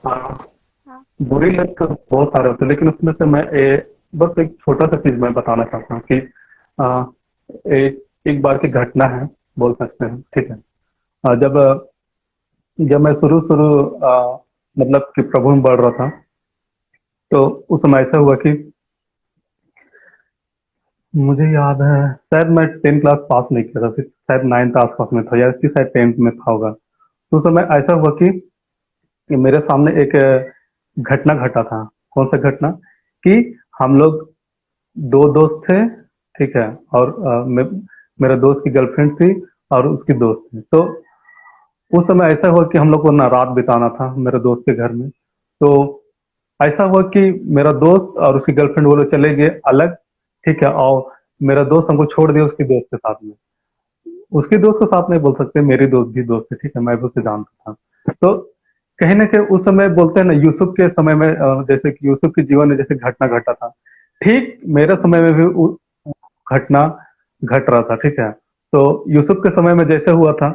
हाँ, हाँ। बुरी लत तो बहुत सारे होते हैं, लेकिन उसमें से मैं बस एक छोटा सा चीज मैं बताना चाहता हूँ कि आ, एक एक बार की घटना है, बोल सकते हैं, ठीक है। जब मैं शुरू शुरू मतलब कि प्रभु में बढ़ रहा था, तो उस समय ऐसा हुआ कि मुझे याद है, शायद मैं 10 क्लास पास नहीं किया था, फिर शायद 9th आसपास में था, या फिर शायद 10th में था होगा। तो उस समय ऐसा हुआ कि मेरे सामने एक घटना घटा था। कौन सा घटना? कि हम लोग दो दोस्त थे, ठीक है, और मेरा दोस्त की गर्लफ्रेंड थी और उसकी दोस्त थी। तो उस समय ऐसा हुआ कि हम लोग को ना रात बिताना था मेरे दोस्त के घर में। तो ऐसा हुआ कि मेरा दोस्त और उसकी गर्लफ्रेंड वो लोग चले गए अलग, ठीक है, और मेरा दोस्त हमको छोड़ दिया उसकी दोस्त के साथ में। उसकी दोस्त को साथ नहीं बोल सकते, मेरी दोस्त भी दोस्त है, ठीक है, मैं भी उसे जानता था। तो कहीं ना कहीं उस समय बोलते हैं ना, यूसुफ के समय में जैसे कि यूसुफ के जीवन में जैसे घटना घटा था, ठीक मेरे समय में भी घटना घट रहा था, ठीक है। तो यूसुफ के समय में जैसे हुआ था,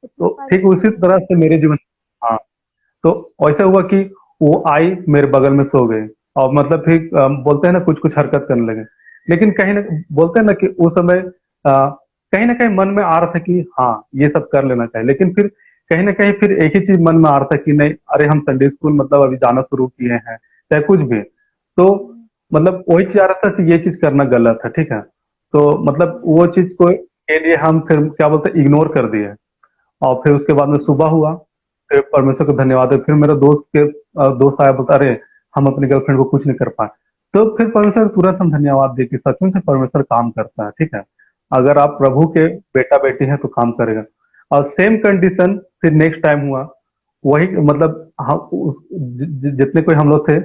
कितनी तो ठीक उसी परेशानी तरह से। से मेरे जीवन। हाँ, तो ऐसा हुआ कि वो आई मेरे बगल में सो गए, और मतलब फिर बोलते हैं ना कुछ कुछ हरकत करने लगे। लेकिन कहीं ना बोलते हैं ना कि उस समय कहीं ना कहीं मन में आ रहा था कि हाँ, ये सब कर लेना चाहिए, लेकिन फिर कहीं ना कहीं फिर एक ही चीज मन में आ रहा था कि नहीं, अरे हम संडे स्कूल मतलब अभी जाना शुरू किए हैं, चाहे कुछ भी। तो हम्म। मतलब वही चीज आ रहा था कि ये चीज करना गलत है, ठीक है। तो मतलब हम्म। वो चीज को के लिए हम फिर क्या बोलते हैं, इग्नोर कर दिए। और फिर उसके बाद में हम्म। सुबह हुआ, फिर परमेश्वर को धन्यवाद है, फिर मेरा दोस्त आया, बोलता अरे हम अपनी गर्लफ्रेंड को कुछ नहीं कर पाए। तो फिर परमेश्वर को तुरंत हम धन्यवाद दे कि सच में से परमेश्वर काम करता है, ठीक है। अगर आप हम्म। प्रभु के बेटा बेटी हैं तो काम करेगा। और सेम कंडीशन फिर नेक्स्ट टाइम हुआ, वही मतलब हम जितने कोई हम लोग थे,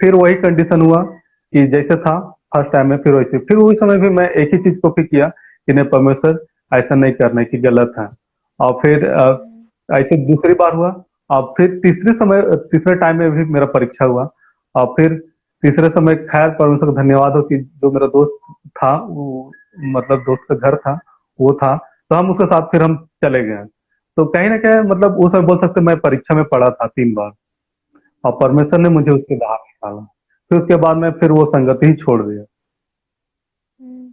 फिर वही कंडीशन हुआ कि जैसे था फर्स्ट टाइम में, फिर वैसे फिर उस समय भी मैं एक ही चीज को फिर किया कि नहीं परमेश्वर, ऐसा नहीं करना है कि गलत है। और फिर हम्म। ऐसे दूसरी बार हुआ। और फिर तीसरे टाइम में भी मेरा परीक्षा हुआ। और फिर तीसरे समय खैर परमेश्वर का धन्यवाद हो कि जो मेरा दोस्त था वो, मतलब दोस्त का घर था, वो था, तो हम उसके साथ फिर हम चले गए। तो कहीं ना कहीं मतलब उस समय बोल सकते हैं, मैं परीक्षा में पढ़ा था 3 बार, और परमेश्वर ने हम्म। मुझे उससे बाहर निकाला। फिर उसके बाद मैं फिर वो संगति ही छोड़ दिया। हम्म।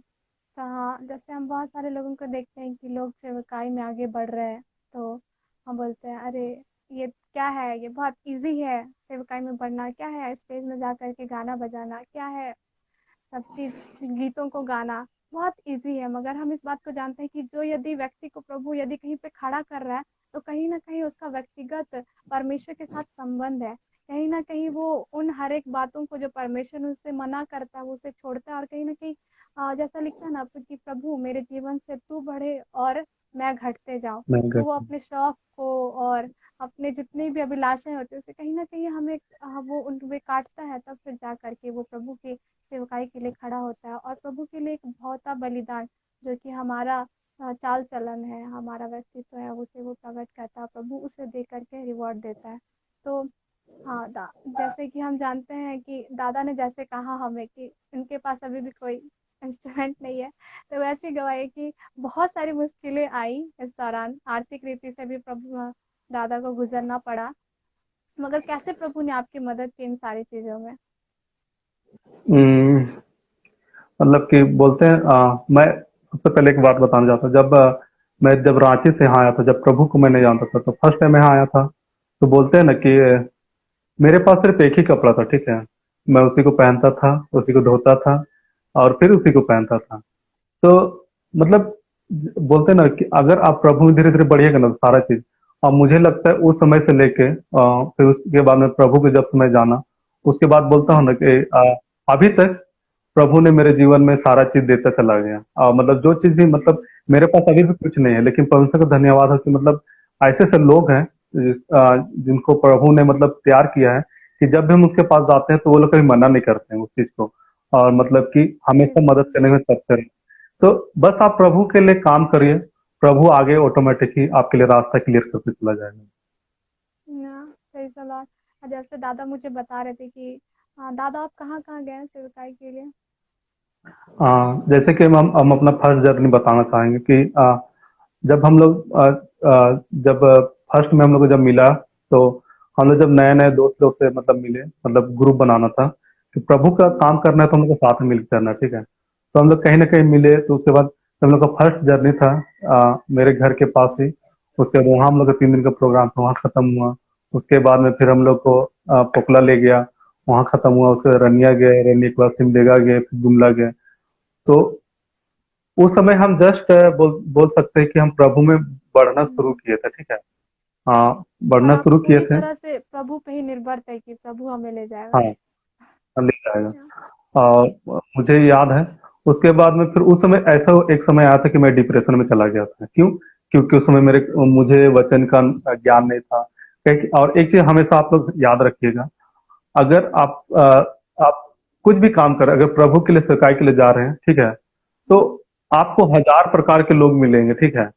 तो हाँ, जैसे हम बहुत सारे लोगों को देखते हैं कि लोग सेवकाई में आगे बढ़ रहे हैं, तो हम बोलते हैं अरे ये क्या है, ये बहुत इजी है सेवकाई में बढ़ना, क्या है स्टेज में जा कर के गाना बजाना, क्या है सब चीज, गीतों को गाना बहुत इजी है। मगर हम इस बात को जानते हैं कि जो यदि व्यक्ति को प्रभु यदि कहीं पे खड़ा कर रहा है, तो कहीं ना कहीं उसका व्यक्तिगत परमेश्वर के साथ संबंध है। कहीं ना कहीं वो उन हर एक बातों को जो परमेश्वर उससे मना करता है वो उसे छोड़ता है। और कहीं ना कहीं जैसा लिखता है ना कि प्रभु मेरे जीवन से तू बढ़े और मैं घटते जाऊं। मैं तो घर वो अपने शौक को और अपने जितनी भी अभिलाषाएं होती है उसे कहीं ना कहीं हमें वो उन वे काटता है, तब फिर जा करके वो प्रभु के सेवकाई के लिए खड़ा होता है। और प्रभु के लिए एक बहुता बलिदान, जो कि हमारा चाल चलन है, हमारा व्यक्तित्व है, उसे वो प्रकट करता है, प्रभु उसे दे करके रिवॉर्ड देता है। तो हाँ, जैसे कि हम जानते हैं कि दादा ने जैसे कहा हमें कि इनके पास अभी भी कोई इंस्ट्रूमेंट नहीं है, तो वैसे गवाही कि बहुत सारी मुश्किलें आई इस दौरान, आर्थिक रीति से भी प्रभु दादा को गुजरना पड़ा। मगर कैसे प्रभु ने आपकी मदद की इन सारी चीजों में। हम्म, मतलब कि बोलते हैं मैं सबसे पहले एक बात बताना चाहता हूँ। मैं जब रांची से यहाँ आया था, जब प्रभु को मैं नहीं जानता था, तो फर्स्ट टाइम यहाँ आया था। तो बोलते हैं ना कि मेरे पास सिर्फ एक ही कपड़ा था, ठीक है। मैं उसी को पहनता था, उसी को धोता था और फिर उसी को पहनता था। तो मतलब बोलते हैं ना कि अगर आप प्रभु में धीरे धीरे बढ़िएगा ना, तो सारा चीज। और मुझे लगता है उस समय से लेके फिर उसके बाद में प्रभु को जब समय जाना, उसके बाद बोलता हूँ ना कि अभी तक प्रभु ने मेरे जीवन में सारा चीज देता चला गया। मतलब जो चीज भी, मतलब मेरे पास अभी भी कुछ नहीं है, लेकिन परमेश्वर का धन्यवाद है कि मतलब ऐसे ऐसे लोग हैं जिनको प्रभु ने मतलब प्यार किया है, कि जब भी हम उसके पास जाते हैं तो वो लोग कभी मना नहीं करते हैं उस चीज को। और मतलब कि जी हमेशा मदद बिल्कुल। करने में तत्पर हैं। तो बस आप प्रभु के लिए काम करिए, प्रभु आगे ऑटोमेटिक ही आपके लिए रास्ता क्लियर करते चला जाएगा। ना सही सलाह। जैसे दादा मुझे बता रहे थे कि दादा आप कहाँ कहाँ गए हैं सेवकाई के लिए? जैसे कि हम अपना फर्स्ट जर्नी बताना चाहेंगे कि जब हम लोग जब फर्स्ट में हम लोग को जब मिला, तो हम लोग जब नए नए दोस्त लोग से मतलब मिले, मतलब ग्रुप बनाना था कि प्रभु का हम्म, काम करना है, तो हम लोग को साथ में मिलकर करना है, ठीक है। तो हम लोग कहीं ना कहीं मिले, तो उसके बाद हम लोग का फर्स्ट जर्नी था मेरे घर के पास ही। उसके बाद वहाँ हम लोग का 3 दिन का प्रोग्राम था, वहाँ खत्म हुआ। उसके बाद में फिर हम लोग को पोकला ले गया, वहाँ खत्म हुआ। उसके बाद रनिया गए, रनिया के बाद सिमडेगा गए, फिर गुमला गए। तो उस समय हम जस्ट बोल सकते हैं कि हम प्रभु में बढ़ना शुरू हम्म। किए थे, ठीक है। हाँ, बढ़ना आप शुरू किए पूरी थे। तरह से प्रभु पे ही निर्भर थे कि प्रभु हमें ले जाएगा। हाँ, मिल जाएगा। अच्छा। और मुझे याद है, उसके बाद में फिर उस समय ऐसा एक समय आया था कि मैं डिप्रेशन में चला गया था। क्यों? क्योंकि उस समय मुझे वचन का ज्ञान नहीं था। और एक चीज हमेशा आप लोग याद रखिएगा, अगर आप कुछ भी काम करें, अगर प्रभु के लिए सेवकाई के लिए जा रहे हैं, ठीक है, तो हम्म, आपको हजार प्रकार के लोग मिलेंगे, ठीक है।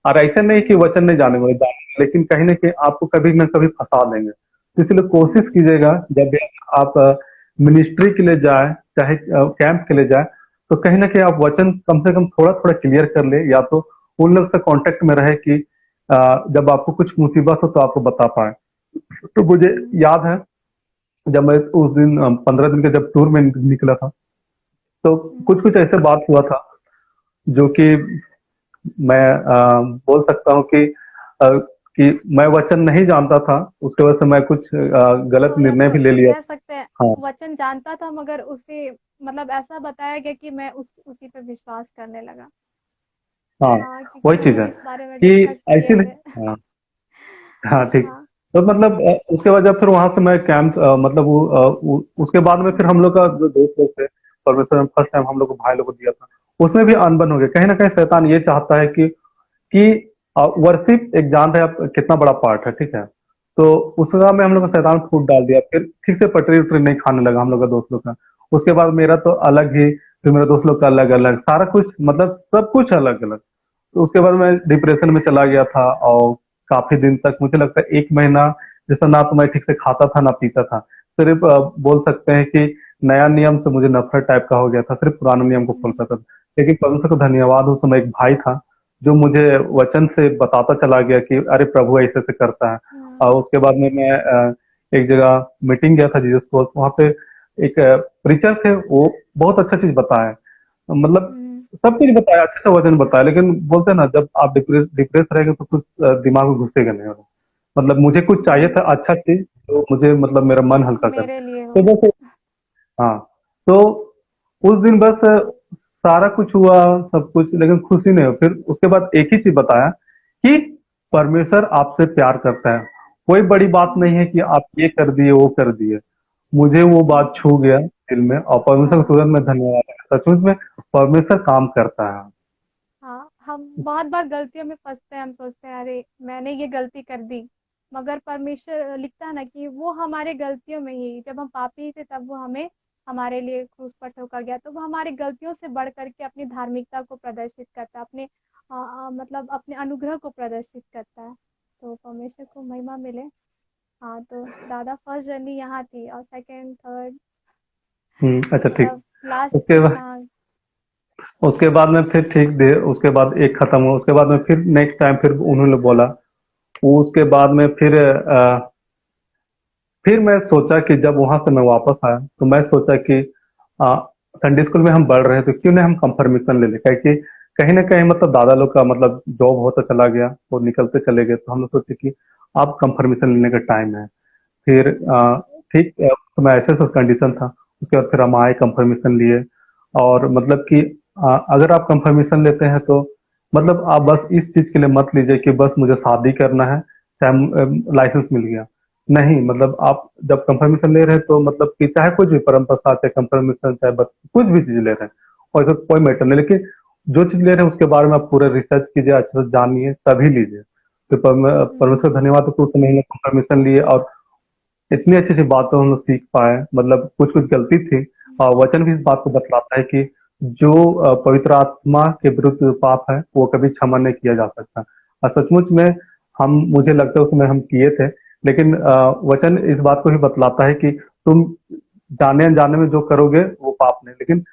और ऐसे नहीं कि हम्म, वचन नहीं जाने वाले, जानेंगे, लेकिन कहीं ना कहीं आपको कभी ना कभी फंसा देंगे। तो इसलिए कोशिश हम्म, कीजिएगा, जब भी आप मिनिस्ट्री के लिए जाए, चाहे कैंप के लिए जाए, तो कहीं ना कहीं आप वचन कम से कम थोड़ा थोड़ा क्लियर कर ले, या तो उन लोग से कांटेक्ट में रहे कि जब आपको कुछ मुसीबत हो तो आपको बता पाए। तो मुझे हम्म। याद है, जब मैं उस दिन 15 दिन के जब टूर में निकला था, तो हम्म। कुछ कुछ ऐसे बात हुआ था जो कि मैं बोल सकता हूँ अ, कि मैं वचन नहीं जानता था। उसके वजह से मैं कुछ गलत तो या निर्णय तो भी ले लिया। कह सकते हैं हाँ, वचन जानता था मगर उसे मतलब ऐसा बताया गया कि मैं उसी पे विश्वास करने लगा। हाँ, हाँ क्योंकि वही हम चीज लोग है इस बारे में कि डिस्कस ऐसी किए थे। नहीं। हाँ, हाँ, ठीक। हाँ। तो मतलब उसके बाद जब फिर वहां से मैं कैंप मतलब उसके बाद में फिर हम लोग का जो दोस्त लोग थे, परमेश्वर ने फर्स्ट टाइम हम लोग को भाई लोग को दिया था, उसमें भी अनबन हो गया। कहीं ना कहीं शैतान ये चाहता है कि वर्शिप एक जान रहे आप कितना बड़ा पार्ट है, ठीक है। तो उस समय में हम लोग का हम्म, शैतान फूट डाल दिया, फिर ठीक से पटरी उटरी नहीं खाने लगा हम लोग का दोस्त लोग का। उसके बाद मेरा तो अलग ही, फिर मेरे दोस्त लोग का अलग अलग, सारा कुछ मतलब सब कुछ अलग अलग। तो उसके बाद मैं डिप्रेशन में चला गया था, और काफी दिन तक, मुझे लगता है 1 महीना जैसा, ना तो मैं ठीक से खाता था ना पीता था। सिर्फ बोल सकते हैं कि नया नियम से मुझे नफरत टाइप का हो गया था, सिर्फ पुराने नियम को फॉलो हम्म, करता था। लेकिन परमेश्वर को धन्यवाद, उस समय एक भाई था जो मुझे वचन से बताता चला गया कि अरे प्रभु ऐसे ऐसे करता है। हाँ, और उसके बाद में मैं एक जगह मीटिंग गया था जीसस को, वहाँ पे एक प्रीचर थे, वो बहुत अच्छा चीज बताया, मतलब हम्म। सब कुछ बताया, अच्छा अच्छा वचन बताया। लेकिन बोलते हैं ना, जब आप डिप्रेस रहेंगे तो कुछ दिमाग में घुसेगा नहीं। मतलब मुझे कुछ चाहिए हम्म, था अच्छा चीज, जो मुझे मतलब मेरा मन हल्का करे। मेरे लिए हो। तो बस, हाँ, तो उस दिन बस सारा कुछ हुआ, सब कुछ, लेकिन खुशी नहीं हो। फिर उसके बाद एक ही चीज बताया कि परमेश्वर आपसे प्यार करता है। कोई बड़ी बात नहीं हम्म, है कि आप ये कर दिए वो कर दिए। मुझे वो बात हम्म। छू गया दिल में, और परमेश्वर को हाँ, तुरंत में धन्यवाद है। सचमुच में परमेश्वर काम करता है। हाँ, हम बहुत बार गलतियों में फंसते हैं। हम सोचते हैं अरे मैंने ये गलती कर दी, मगर परमेश्वर लिखता है ना कि वो हमारे गलतियों में ही, जब हम पापी थे तब वो हमें हमारे लिए क्रूस पर ठोका गया, तो वो हमारी गलतियों से बढ़ करके अपनी धार्मिकता को प्रदर्शित करता है, अपने मतलब अपने अनुग्रह को प्रदर्शित करता है। तो परमेश्वर को महिमा मिले। हाँ तो दादा फर्स्ट जर्नी यहाँ थी और सेकंड थर्ड अच्छा, ठीक। मतलब लास्ट उसके बाद हाँ। उसके बाद में फिर ठीक दे, उसके बाद एक खत्म हुआ, उसके बाद में फिर नेक्स्ट टाइम फिर उन्होंने बोला। वो उसके बाद में फिर मैं सोचा कि जब वहां से मैं वापस आया, तो मैं सोचा कि संडे स्कूल में हम बढ़ रहे हैं तो क्यों नहीं हम कंफर्मेशन ले लें, क्योंकि कहीं ना कहीं मतलब दादा लोग का मतलब जॉब होता चला गया, वो निकलते चले गए, तो हम लोग सोचे कि अब कंफर्मेशन लेने का टाइम है। फिर ठीक उस समय ऐसे कंडीशन था। उसके बाद फिर हम आए, कंफर्मेशन लिए। और मतलब कि अगर आप कंफर्मेशन लेते हैं तो मतलब आप बस इस चीज के लिए मत लीजिए कि बस मुझे शादी करना है, चाहे लाइसेंस मिल गया। नहीं, मतलब आप जब कंफर्मेशन ले रहे हैं तो मतलब कि चाहे कुछ भी परम प्रसाद, चाहे कंफर्मेशन, चाहे बस कुछ भी चीज ले रहे हैं, और इसका कोई मैटर नहीं, लेकिन जो चीज ले रहे हैं उसके बारे में आप पूरा रिसर्च कीजिए, अच्छे से जानिए, तभी लीजिए। तो परमेश्वर हम्म। धन्यवाद हो कि उस समय हमने कंफर्मेशन लिए, और इतनी अच्छी अच्छी बातें हम लोग सीख पाए। मतलब कुछ कुछ गलती थी, और वचन भी इस बात को बतलाता है कि जो पवित्र आत्मा के विरुद्ध जो पाप है वो कभी क्षमा नहीं किया जा सकता। और सचमुच में हम, मुझे लगता है उसमें हम किए थे, लेकिन वचन इस बात को भी बतलाता है कि तुम जाने अनजाने में जो करोगे वो पाप नहीं, लेकिन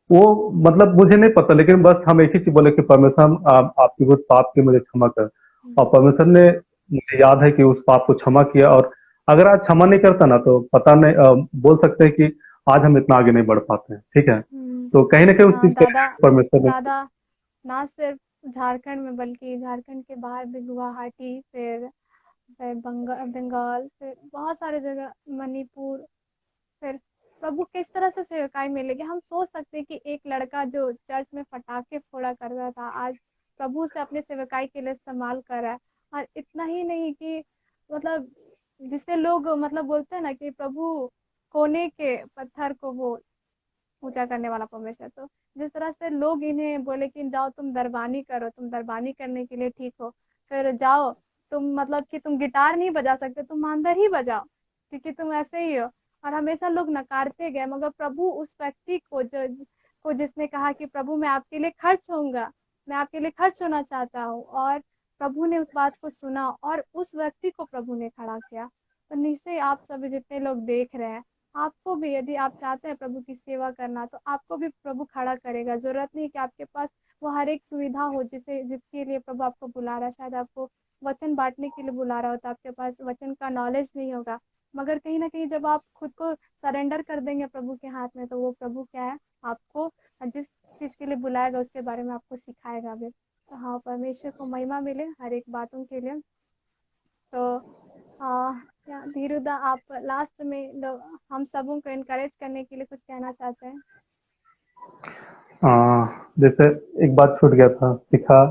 वो मतलब मुझे नहीं पता, लेकिन बस हम एक ही चीज बोले कि परमेश्वर आपकी वो पाप की मुझे क्षमा कर। और हम्म। परमेश्वर ने, मुझे याद है कि उस पाप को क्षमा किया। और अगर आज क्षमा नहीं करता ना तो पता नहीं, बोल सकते हैं कि आज हम इतना आगे नहीं बढ़ पाते हैं। ठीक है, हम्म। तो कहीं ना कहीं उस चीज के दादा, लिए परमेश्वर ने। दादा ना सिर्फ झारखंड में बल्कि झारखंड के बाहर भी गुवाहाटी, फिर बंगाल, फिर बहुत सारे जगह, मणिपुर, फिर प्रभु किस तरह से सेवकाई मिलेगी। हम सोच सकते हैं कि एक लड़का जो चर्च में पटाखे फोड़ा करता था आज प्रभु से अपने सेवकाई के लिए इस्तेमाल कर रहा है। और इतना ही नहीं कि मतलब जिसे लोग मतलब बोलते हैं ना कि प्रभु कोने के पत्थर को वो पूजा करने वाला परमेश्वर, तो जिस तरह से लोग इन्हें बोले कि जाओ तुम दरबानी करो, तुम दरबानी करने के लिए ठीक हो, फिर जाओ तुम मतलब कि तुम गिटार नहीं बजा सकते, तुम मांदर ही बजाओ क्योंकि तुम ऐसे ही हो। और हमेशा लोग नकारते गए, मगर प्रभु उस व्यक्ति को जो को जिसने कहा कि प्रभु मैं आपके लिए खर्च होऊंगा, मैं आपके लिए खर्च होना चाहता हूँ, और प्रभु ने उस बात को सुना और उस व्यक्ति को प्रभु ने खड़ा किया। तो निश्चय आप सभी जितने लोग देख रहे हैं, आपको भी यदि आप चाहते हैं प्रभु की सेवा करना तो आपको भी प्रभु खड़ा करेगा। जरूरत नहीं कि आपके पास वो हर एक सुविधा हो जिसे जिसके लिए प्रभु आपको बुला रहा है। शायद आपको वचन बांटने के लिए बुला रहा हो तो आपके पास वचन का नॉलेज नहीं होगा, मगर कहीं ना कहीं जब आप खुद को सरेंडर कर देंगे प्रभु के हाथ में तो वो प्रभु क्या है, आपको जिस चीज के लिए बुलाएगा उसके बारे में आपको सिखाएगा भी। तो हाँ, परमेश्वर को महिमा मिले हर एक बातों के लिए। तो क्या धीरुदा, आप लास्ट में हम सबों को इनकरेज करने के लिए कुछ कहना चाहते हैं? जैसे एक बात छूट गया था, सिखा।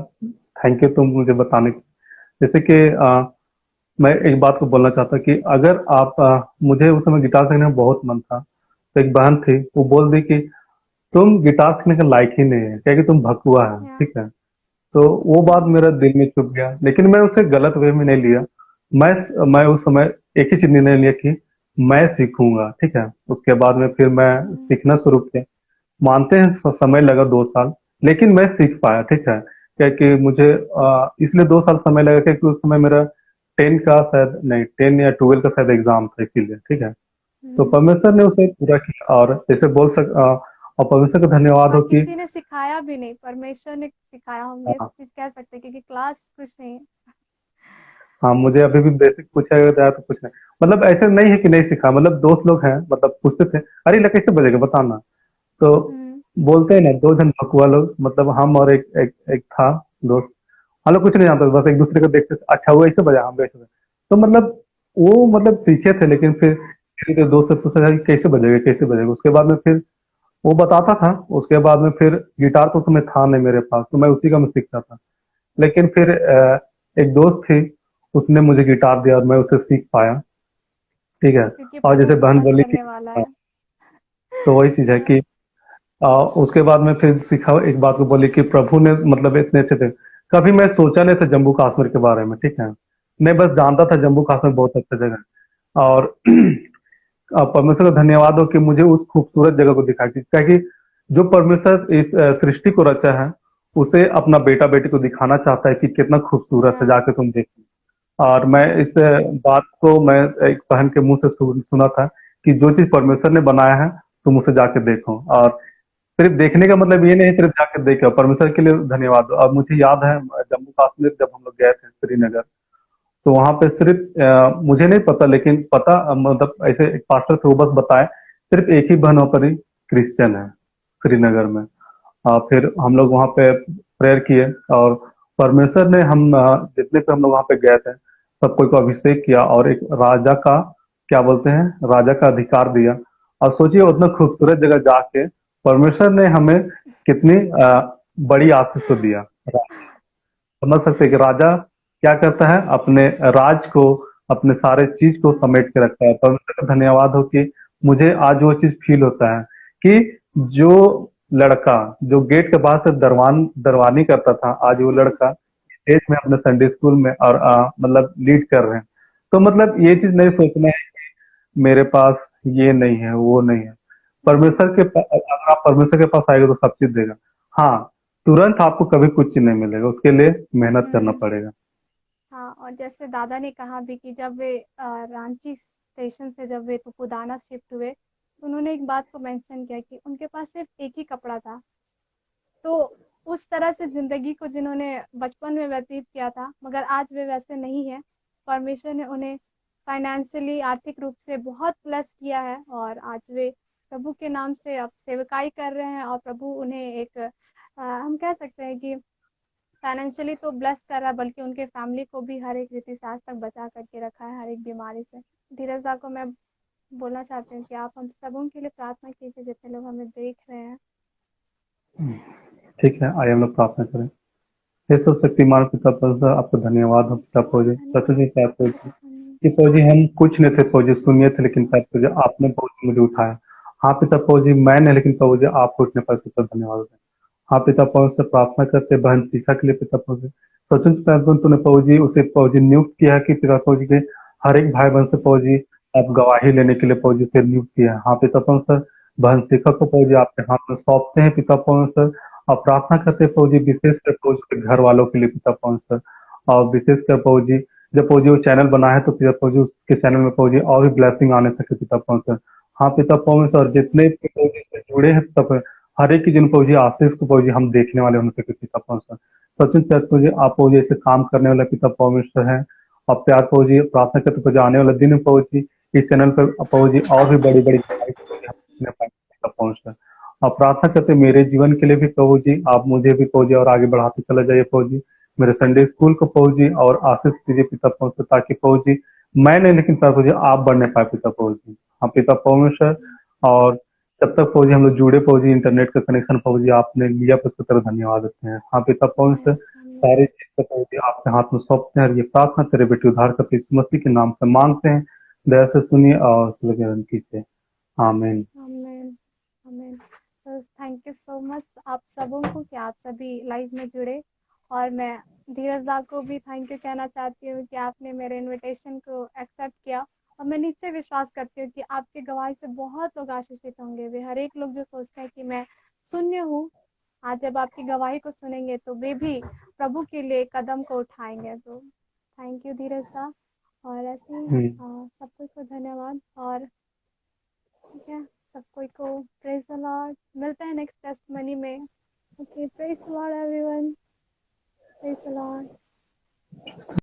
थैंक यू तुम मुझे बताने की। जैसे कि मैं एक बात को बोलना चाहता कि अगर आप मुझे उस समय गिटार सीखने में बहुत मन था, तो एक बहन थी, वो बोल दी कि तुम गिटार सीखने के लायक ही नहीं है, क्या कि तुम भकुआ है। या ठीक है, तो वो बात मेरा दिल में चुभ गया, लेकिन मैं उसे गलत वे में नहीं लिया। मैं उस समय एक ही चीज निर्णय लिया कि मैं सीखूंगा। ठीक है, उसके बाद में फिर मैं हम्म। सीखना शुरू किया। मानते हैं समय लगा 2 साल, लेकिन मैं सीख पाया। ठीक है, क्या कि मुझे इसलिए 2 साल समय लगा क्योंकि उस समय मेरा 10 का शायद नहीं, 10 या 12 का शायद एग्जाम था, इसीलिए। ठीक है, तो हम्म। परमेश्वर ने उसे पूरा किया। और जैसे और परमेश्वर का धन्यवाद और हो कि किसी ने सिखाया भी नहीं, परमेश्वर ने सिखाया, हम ये चीज कह सकते हैं क्योंकि क्लास कुछ नहीं है। हाँ, मुझे अभी भी बेसिक पूछा जाए तो कुछ नहीं, मतलब ऐसे नहीं है कि नहीं सीखा। मतलब दोस्त लोग हैं, मतलब पूछते थे, अरे लड़का कैसे बजेगा बताना। तो हम्म। बोलते हैं ना, 2 जन भकुआ लोग, मतलब हम और एक था दोस्त, हम लोग कुछ नहीं जानते थे, बस एक दूसरे को देखते थे, अच्छा वो ऐसे बजा, हम भी ऐसे बजा। तो मतलब वो मतलब सीखे थे, लेकिन फिर धीरे धीरे दोस्त से पूछा कि कैसे बजेगा, कैसे बजेगा। उसके बाद में फिर वो बताता था। उसके बाद में फिर गिटार तो उसमें था नहीं मेरे पास, तो मैं उसी का मैं सीखता था। लेकिन फिर एक दोस्त थी, उसने मुझे गिटार दिया और मैं उसे सीख पाया। ठीक है, क्योंकि और प्रभु जैसे बहन पसंद बोली कि करने वाला है। तो वही चीज है हाँ। कि उसके बाद में फिर सीखा, एक बात को बोली कि प्रभु ने मतलब इतने अच्छे थे। कभी मैं सोचा नहीं था जम्मू कश्मीर के बारे में। ठीक है, मैं बस जानता था जम्मू कश्मीर बहुत अच्छा जगह है। और परमेश्वर का धन्यवाद हो कि मुझे उस खूबसूरत जगह को दिखाया, क्या कि जो परमेश्वर इस सृष्टि को रचा है, उसे अपना बेटा बेटी को दिखाना चाहता है कि कितना खूबसूरत है, या जाके तुम देखो। और मैं इस बात को मैं एक बहन के मुंह से सुना था कि जो चीज परमेश्वर ने बनाया है तुम उसे जाके देखो। और सिर्फ देखने का मतलब ये नहीं सिर्फ जाके देखो, परमेश्वर के लिए धन्यवाद दो। और मुझे याद है जम्मू कश्मीर जब हम लोग गए थे श्रीनगर, तो वहां पे सिर्फ मुझे नहीं पता, लेकिन पता मतलब ऐसे एक पास्टर थे, वो बस बताए सिर्फ एक ही बहन वहाँ पर ही क्रिश्चियन है श्रीनगर में। फिर हम लोग वहाँ पे प्रेयर किए और परमेश्वर ने जितने पे हम लोग वहाँ पे गए थे सब कोई को अभिषेक किया और एक राजा का क्या बोलते हैं राजा का अधिकार दिया। और सोचिए उतना खूबसूरत जगह जाके परमेश्वर ने हमें कितनी बड़ी आशीष को दिया। समझ सकते हैं कि राजा क्या करता है अपने राज को अपने सारे चीज को हाँ। समेट के रखता है। परमेश्वर का धन्यवाद हो कि मुझे आज वो चीज फील होता है कि जो लड़का जो गेट के बाहर से दरवानी करता था आज वो लड़का स्टेज में अपने संडे स्कूल में और मतलब लीड कर रहे हैं। तो मतलब ये चीज नहीं सोचना है मेरे पास ये नहीं है वो नहीं है। अगर आप परमेश्वर के पास आएगा तो सब चीज देगा। हाँ, तुरंत आपको कभी कुछ नहीं मिलेगा, उसके लिए मेहनत करना हम्म। पड़ेगा। हाँ, और जैसे दादा ने कहा भी कि जब वे रांची स्टेशन से जब वे तुपुदाना शिफ्ट हुए तो उन्होंने एक बात को मेंशन किया कि उनके पास सिर्फ एक ही कपड़ा था। तो उस तरह से जिंदगी को जिन्होंने बचपन में व्यतीत किया था, मगर आज वे वैसे नहीं है। परमेश्वर ने उन्हें फाइनेंशियली आर्थिक रूप से बहुत ब्लेस किया है और आज वे प्रभु के नाम से अब सेवकाई कर रहे हैं और प्रभु उन्हें एक हम कह सकते हैं कि फाइनेंशियली तो ब्लेस कर रहा है, बल्कि उनके फैमिली को भी हर एक रीति से आज तक बचा करके रखा है हर एक बीमारी से। धीरज दा को मैं बोलना चाहती हूँ कि आप हम सबों के लिए प्रार्थना कीजिए जितने लोग हमें देख रहे हैं। ठीक है, आइए हम लोग प्रार्थना करें। हे सर्वशक्तिमान पिता परमेश्वर, आपका धन्यवाद हो पिता ईश्वर फौजी सच धन्यवाद में क्या आपका फौजी धन्यवाद। कि फौजी हम कुछ नहीं थे फौजी शून्य थे लेकिन तब फौजी आपने फौजी मुझे उठाया। हाँ पिता फौजी मैं नहीं लेकिन फौजी आप उठने पर पिता धन्यवाद है। हाँ पिता पवन से प्रार्थना करते बहन शिखा के लिए पिता पवन से सचिन पैदल तूने फौजी उसे फौजी नियुक्त किया है कि पिता फौजी के हर एक भाई बहन से फौजी आप गवाही लेने के लिए फौजी से नियुक्त किया है। हाँ पिता पवन सर बहन शिखा को फौजी आपके हाथ में सौंपते हैं पिता पवन सर। और प्रार्थना करते हैं फौजी विशेषकर फौजी के घर वालों के लिए पिता पवन सर। और विशेषकर फौजी जब फौजी वो चैनल बना है तो पिता फौजी उसके चैनल में फौजी और भी ब्लेसिंग आने सके पिता पवन सर। हाँ पिता पवन सर जितने भी फौजी से जुड़े हैं पिता हर एक की जिन फौजी आशीष को फौजी हम देखने वाले होने के पिता परमेश्वर सचिन चैत फौजी आप फौजी ऐसे काम करने वाले पिता परमेश्वर हैं। और प्यार फौजी प्रार्थना करते फौजी आने वाले दिन में फौजी इस चैनल पर फौजी और भी बड़ी बड़ी पिता परमेश्वर। और प्रार्थना करते मेरे जीवन के लिए भी फौजी आप मुझे भी फौजी और आगे बढ़ाते चले जाइए फौजी। मेरे संडे स्कूल को फौजी और आशीष दीजिए पिता परमेश्वर ताकि फौजी मैं नहीं लेकिन पिता फौजी आप बढ़ने पाए पिता फौजी। हाँ पिता परमेश्वर। और जब तक फौजी हम लोग जुड़े फौजी इंटरनेट का कनेक्शन फौजी आपने लिया तो उसकी तरह धन्यवाद देते हैं। हाँ पिता पवन से यस आमीन। सारी चीज को फौजी आपके हाथ में सौंपते हैं और ये प्रार्थना तेरे बेटे उद्धार करते यीशु मसीह के नाम से मांगते हैं। दया से सुनिए और कीजिए। आमीन। आमीन। आमीन। तो थैंक यू सो मच आप सबों को कि आप सभी लाइव में जुड़े। और मैं धीरज दा को भी थैंक यू कहना चाहती हूँ कि आपने मेरे इनविटेशन को एक्सेप्ट किया। और मैं नीचे विश्वास करती हूँ कि आपके गवाही से बहुत लोग आशीषित होंगे। वे हर एक लोग जो सोचते हैं कि मैं शून्य हूँ, आज जब आपकी गवाही को सुनेंगे तो वे भी प्रभु के लिए कदम को उठाएंगे। तो थैंक यू धीरज दा। और ऐसे ही सब कुछ को धन्यवाद। और ठीक है, सब कोई को प्रेज द लॉर्ड। मिलते हैं नेक्स्ट टेस्टमनी में। Okay, praise the Lord everyone. Praise the Lord.